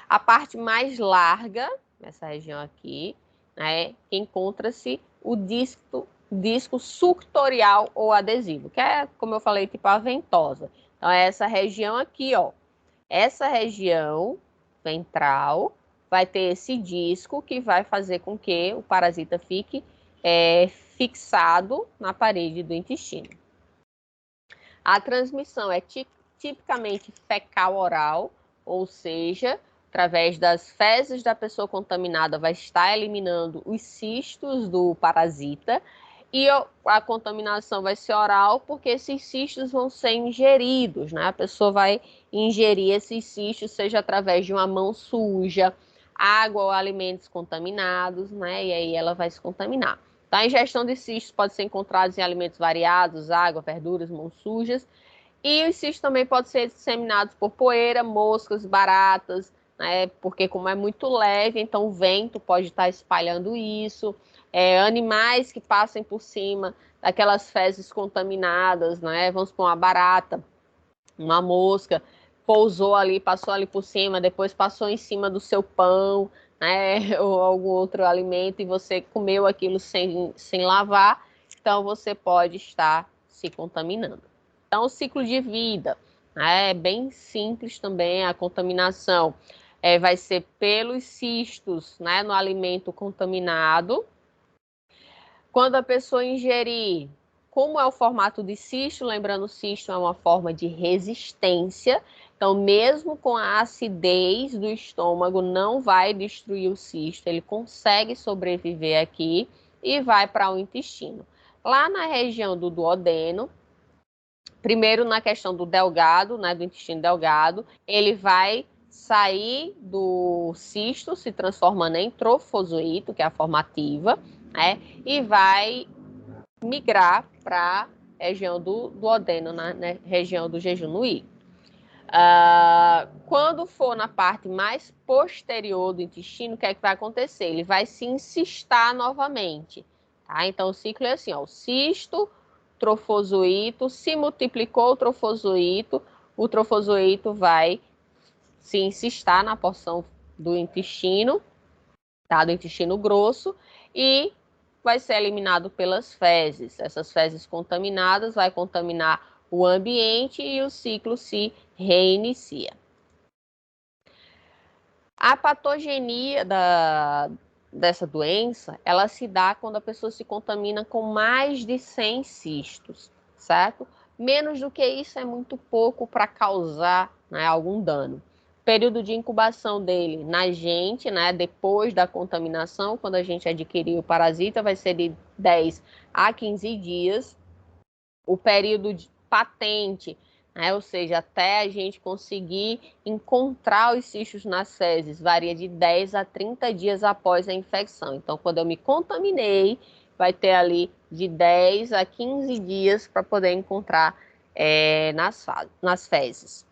A parte mais larga, nessa região aqui, encontra-se o disco suctorial ou adesivo, que é, como eu falei, tipo a ventosa. Então, é essa região aqui, ó. Essa região ventral vai ter esse disco que vai fazer com que o parasita fique fixado na parede do intestino. A transmissão é tipicamente fecal-oral, ou seja, através das fezes da pessoa contaminada vai estar eliminando os cistos do parasita, e a contaminação vai ser oral porque esses cistos vão ser ingeridos, A pessoa vai ingerir esses cistos, seja através de uma mão suja, água ou alimentos contaminados, E aí ela vai se contaminar. Então, a ingestão de cistos pode ser encontrada em alimentos variados, água, verduras, mãos sujas. E os cistos também podem ser disseminados por poeira, moscas, baratas, né? Porque como é muito leve, então o vento pode estar espalhando isso. Animais que passem por cima daquelas fezes contaminadas, né? Vamos supor uma barata, uma mosca, pousou ali, passou ali por cima, depois passou em cima do seu pão, né? Ou algum outro alimento, e você comeu aquilo sem lavar, então você pode estar se contaminando. Então, o ciclo de vida, né, é bem simples também. A contaminação vai ser pelos cistos, né, no alimento contaminado. Quando a pessoa ingerir, como é o formato de cisto, lembrando, o cisto é uma forma de resistência, então mesmo com a acidez do estômago, não vai destruir o cisto, ele consegue sobreviver aqui e vai para o intestino. Lá na região do duodeno, primeiro na questão do delgado, né, do intestino delgado, ele vai sair do cisto, se transformando em trofozoito, que é a forma ativa, né, e vai migrar para a região do duodeno, na região do jejunum. Quando for na parte mais posterior do intestino, o que é que vai acontecer? Ele vai se encistar novamente. Tá? Então, o ciclo é assim, ó, o cisto, trofozoito, se multiplicou o trofozoito vai se encistar na porção do intestino, tá? Do intestino grosso, e vai ser eliminado pelas fezes. Essas fezes contaminadas vai contaminar o ambiente e o ciclo se reinicia. A patogenia dessa doença, ela se dá quando a pessoa se contamina com mais de 100 cistos, certo? Menos do que isso é muito pouco para causar, né, algum dano. O período de incubação dele na gente, né, depois da contaminação, quando a gente adquirir o parasita, vai ser de 10 a 15 dias. O período patente, né, ou seja, até a gente conseguir encontrar os cistos nas fezes, varia de 10 a 30 dias após a infecção. Então, quando eu me contaminei, vai ter ali de 10 a 15 dias para poder encontrar nas fezes.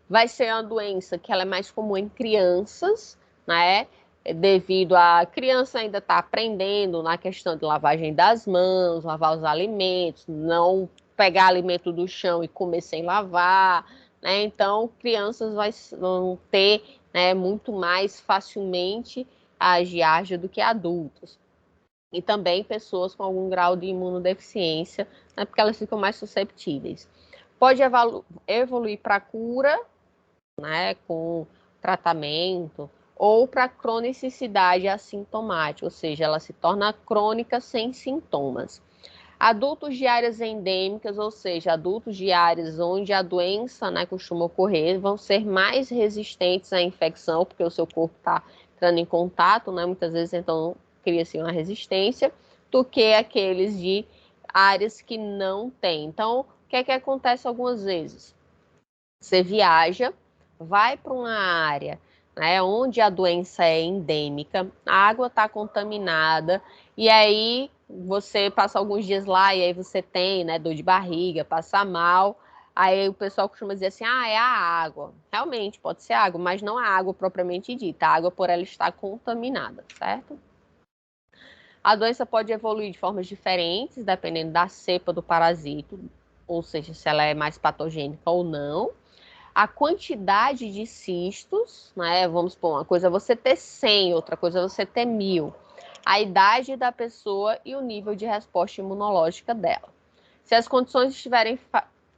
Vai ser uma doença que ela é mais comum em crianças, né? Devido a criança ainda estar aprendendo na questão de lavagem das mãos, lavar os alimentos, não pegar alimento do chão e comer sem lavar, né? Então, crianças vão ter, né, muito mais facilmente a giardia do que adultos. E também pessoas com algum grau de imunodeficiência, né, porque elas ficam mais susceptíveis. Pode evoluir para cura, né, com tratamento, ou para cronicidade assintomática, ou seja, ela se torna crônica sem sintomas. Adultos de áreas endêmicas, ou seja, adultos de áreas onde a doença, né, costuma ocorrer, vão ser mais resistentes à infecção, porque o seu corpo está entrando em contato, né, muitas vezes, então cria-se uma resistência, do que aqueles de áreas que não têm. Então, o que é que acontece algumas vezes? Você viaja, vai para uma área, né, onde a doença é endêmica, a água está contaminada, e aí você passa alguns dias lá e aí você tem, né, dor de barriga, passa mal. Aí o pessoal costuma dizer assim, é a água. Realmente, pode ser água, mas não a água propriamente dita. A água por ela estar contaminada, certo? A doença pode evoluir de formas diferentes, dependendo da cepa do parasito, ou seja, se ela é mais patogênica ou não. A quantidade de cistos, né? Vamos supor, uma coisa é você ter 100, outra coisa é você ter 1000. A idade da pessoa e o nível de resposta imunológica dela. Se as condições estiverem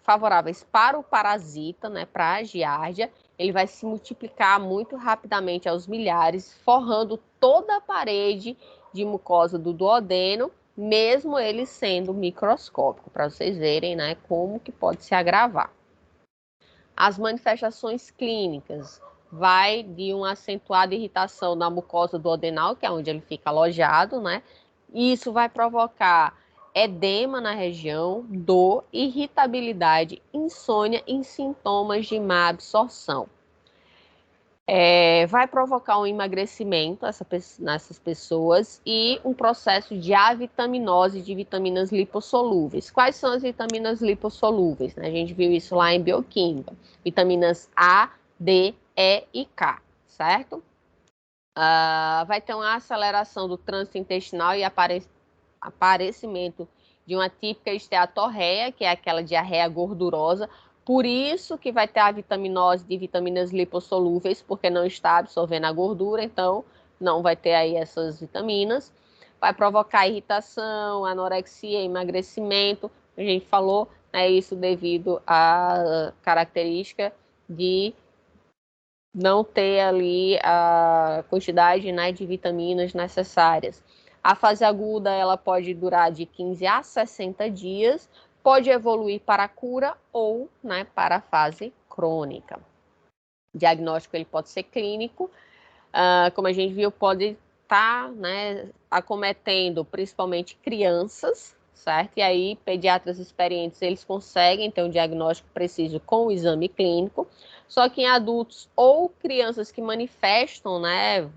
favoráveis para o parasita, né, para a giardia, ele vai se multiplicar muito rapidamente aos milhares, forrando toda a parede de mucosa do duodeno, mesmo ele sendo microscópico, para vocês verem, né, como que pode se agravar. As manifestações clínicas vai de uma acentuada irritação na mucosa duodenal, que é onde ele fica alojado, né? E isso vai provocar edema na região, dor, irritabilidade, insônia e sintomas de má absorção. Vai provocar um emagrecimento nessas pessoas e um processo de avitaminose de vitaminas lipossolúveis. Quais são as vitaminas lipossolúveis? A gente viu isso lá em bioquímica. Vitaminas A, D, E e K, certo? Vai ter uma aceleração do trânsito intestinal e aparecimento de uma típica esteatorreia, que é aquela diarreia gordurosa. Por isso que vai ter a vitaminose de vitaminas lipossolúveis, porque não está absorvendo a gordura, então não vai ter aí essas vitaminas. Vai provocar irritação, anorexia, emagrecimento. A gente falou, né, isso devido à característica de não ter ali a quantidade, né, de vitaminas necessárias. A fase aguda ela pode durar de 15 a 60 dias, pode evoluir para a cura ou, né, para a fase crônica. O diagnóstico ele pode ser clínico, como a gente viu, pode estar, né, acometendo principalmente crianças, certo? E aí pediatras experientes eles conseguem ter um diagnóstico preciso com o exame clínico. Só que em adultos ou crianças que manifestam, né,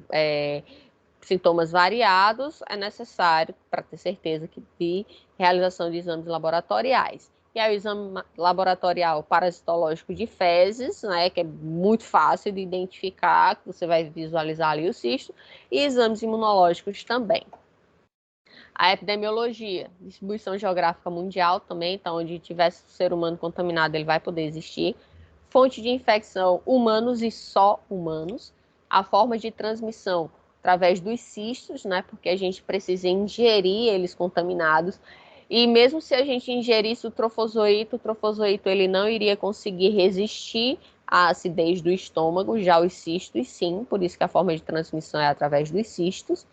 sintomas variados, é necessário, para ter certeza, de realização de exames laboratoriais. E aí o exame laboratorial parasitológico de fezes, né, que é muito fácil de identificar, que você vai visualizar ali o cisto, e exames imunológicos também. A epidemiologia, distribuição geográfica mundial também, então onde tivesse ser humano contaminado, ele vai poder existir. Fonte de infecção, humanos e só humanos. A forma de transmissão, através dos cistos, né, porque a gente precisa ingerir eles contaminados. E mesmo se a gente ingerisse o trofozoito ele não iria conseguir resistir à acidez do estômago, já os cistos sim, por isso que a forma de transmissão é através dos cistos.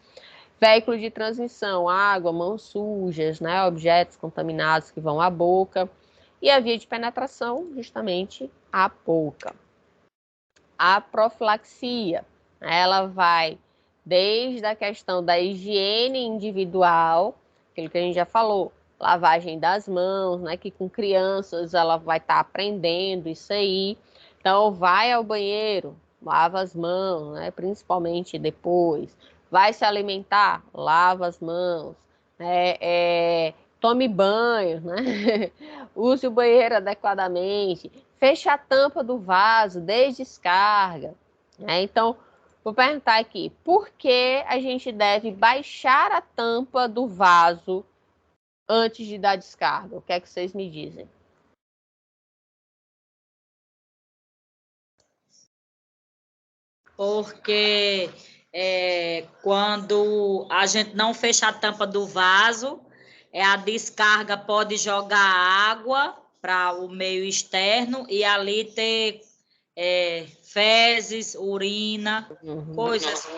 Veículo de transmissão, água, mãos sujas, né, objetos contaminados que vão à boca. E a via de penetração, justamente, a boca. A profilaxia, ela vai desde a questão da higiene individual, aquilo que a gente já falou, lavagem das mãos, né, que com crianças ela vai estar aprendendo isso aí. Então, vai ao banheiro, lava as mãos, né, principalmente depois. Vai se alimentar, lava as mãos, tome banho, né? Use o banheiro adequadamente, feche a tampa do vaso, dê descarga. Né? Então, vou perguntar aqui, por que a gente deve baixar a tampa do vaso antes de dar descarga? O que é que vocês me dizem? Porque quando a gente não fecha a tampa do vaso, a descarga pode jogar água para o meio externo e ali ter fezes, urina, coisas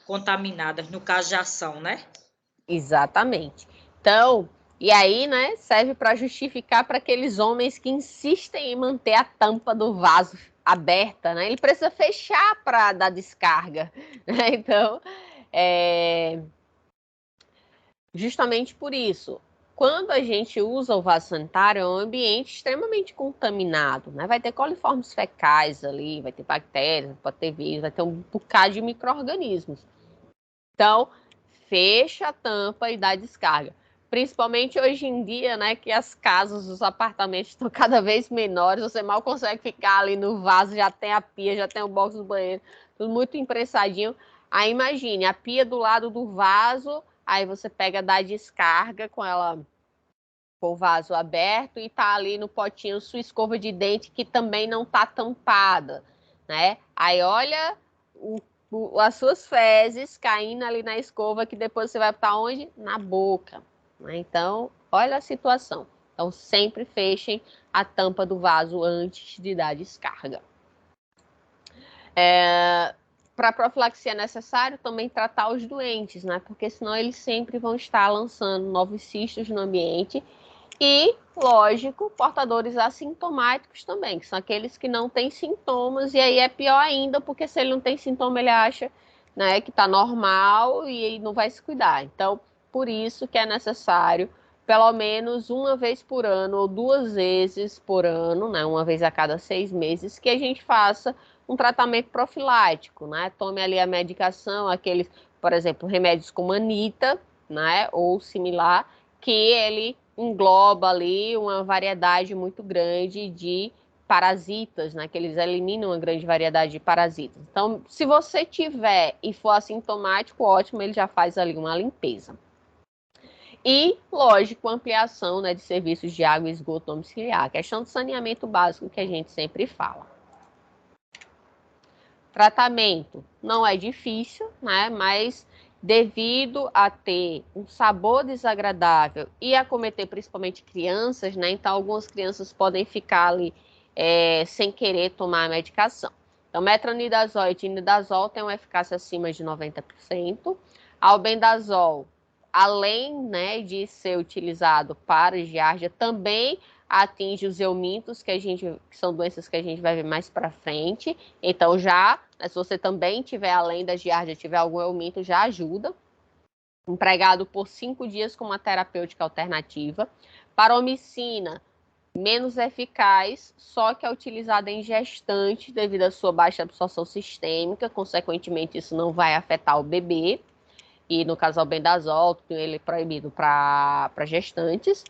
contaminadas, no caso de ação, né? Exatamente. Então, e aí, né, serve para justificar para aqueles homens que insistem em manter a tampa do vaso aberta, né? Ele precisa fechar para dar descarga. Né? Então, justamente por isso, quando a gente usa o vaso sanitário, é um ambiente extremamente contaminado, né? Vai ter coliformes fecais ali, vai ter bactérias, pode ter vírus, vai ter um bocado de micro-organismos. Então, fecha a tampa e dá descarga. Principalmente hoje em dia, né, que as casas, os apartamentos estão cada vez menores, você mal consegue ficar ali no vaso, já tem a pia, já tem o box do banheiro, tudo muito impressadinho. Aí imagine, a pia do lado do vaso, aí você pega, dá descarga com ela, com o vaso aberto e tá ali no potinho sua escova de dente que também não tá tampada, né? Aí olha as suas fezes caindo ali na escova, que depois você vai para onde? Na boca. Né? Então, olha a situação. Então, sempre fechem a tampa do vaso antes de dar descarga. Para a profilaxia é necessário também tratar os doentes, né? Porque senão eles sempre vão estar lançando novos cistos no ambiente. E, lógico, portadores assintomáticos também, que são aqueles que não têm sintomas, e aí é pior ainda, porque se ele não tem sintoma, ele acha, né, que está normal e não vai se cuidar. Então, por isso que é necessário, pelo menos uma vez por ano ou 2 vezes por ano, né, uma vez a cada 6 meses, que a gente faça um tratamento profilático, né? Tome ali a medicação, aqueles, por exemplo, remédios como Anita, né, ou similar, que ele engloba ali uma variedade muito grande de parasitas, né? Que eles eliminam uma grande variedade de parasitas. Então, se você tiver e for assintomático, ótimo, ele já faz ali uma limpeza. E, lógico, ampliação, né, de serviços de água e esgoto domiciliar. Questão do saneamento básico que a gente sempre fala. Tratamento não é difícil, né? Mas devido a ter um sabor desagradável e acometer principalmente crianças, né? Então, algumas crianças podem ficar ali sem querer tomar a medicação. Então, metronidazol e tinidazol têm uma eficácia acima de 90%. Albendazol, além, né, de ser utilizado para giardia, também atinge os eumintos, que são doenças que a gente vai ver mais para frente. Então, se você também tiver, além da giardia, tiver algum euminto, já ajuda. Empregado por 5 dias como uma terapêutica alternativa. Paromicina, menos eficaz, só que é utilizada em gestante devido à sua baixa absorção sistêmica. Consequentemente, isso não vai afetar o bebê. E no caso, albendazol, ele é proibido para gestantes.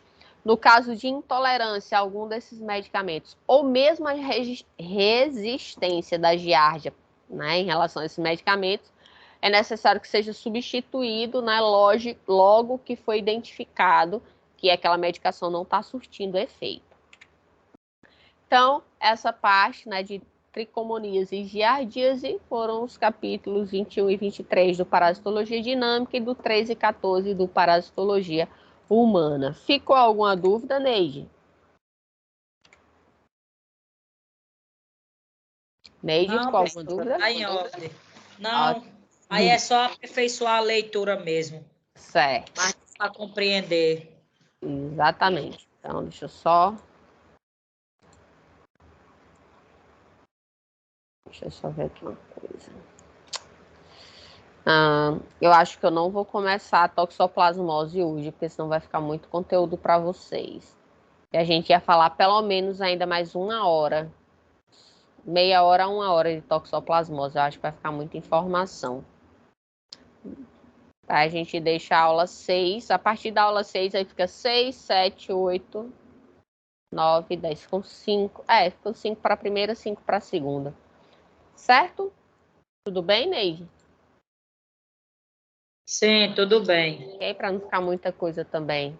No caso de intolerância a algum desses medicamentos, ou mesmo a resistência da giardia, né, em relação a esses medicamentos, é necessário que seja substituído, né, logo que foi identificado que aquela medicação não está surtindo efeito. Então, essa parte, né, de tricomoníase e giardíase foram os capítulos 21 e 23 do Parasitologia Dinâmica e do 13 e 14 do Parasitologia Humana. Ficou alguma dúvida, Neide? Neide, Não, ficou alguma dúvida? tá em ordem. Não, Ótimo. aí é só aperfeiçoar a leitura mesmo, Certo, mas para compreender. exatamente. Então, deixa eu só ver aqui uma coisa. Eu acho que eu não vou começar a toxoplasmose hoje, porque senão vai ficar muito conteúdo para vocês. E a gente ia falar pelo menos ainda mais 1 hora, meia hora a 1 hora de toxoplasmose. Eu acho que vai ficar muita informação. Tá, a gente deixa a aula 6. A partir da aula 6, aí fica 6, 7, 8, 9, 10. Com 5. Ficam 5 para a primeira, 5 para a segunda. Certo? Tudo bem, Neide? Sim, tudo bem. Ok? Para não ficar muita coisa também.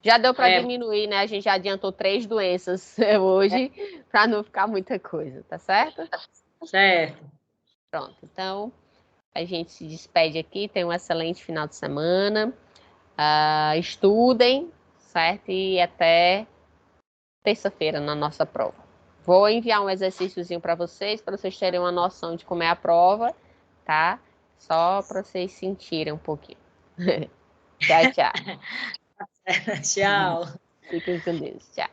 Já deu para diminuir, né? A gente já adiantou 3 doenças hoje, para não ficar muita coisa, tá certo? Certo. Pronto, então a gente se despede aqui. Tenham um excelente final de semana. Estudem, certo? E até terça-feira na nossa prova. Vou enviar um exercíciozinho para vocês terem uma noção de como é a prova, tá? Só para vocês sentirem um pouquinho. Tchau, tchau. Tchau. Fiquem com Deus. Tchau.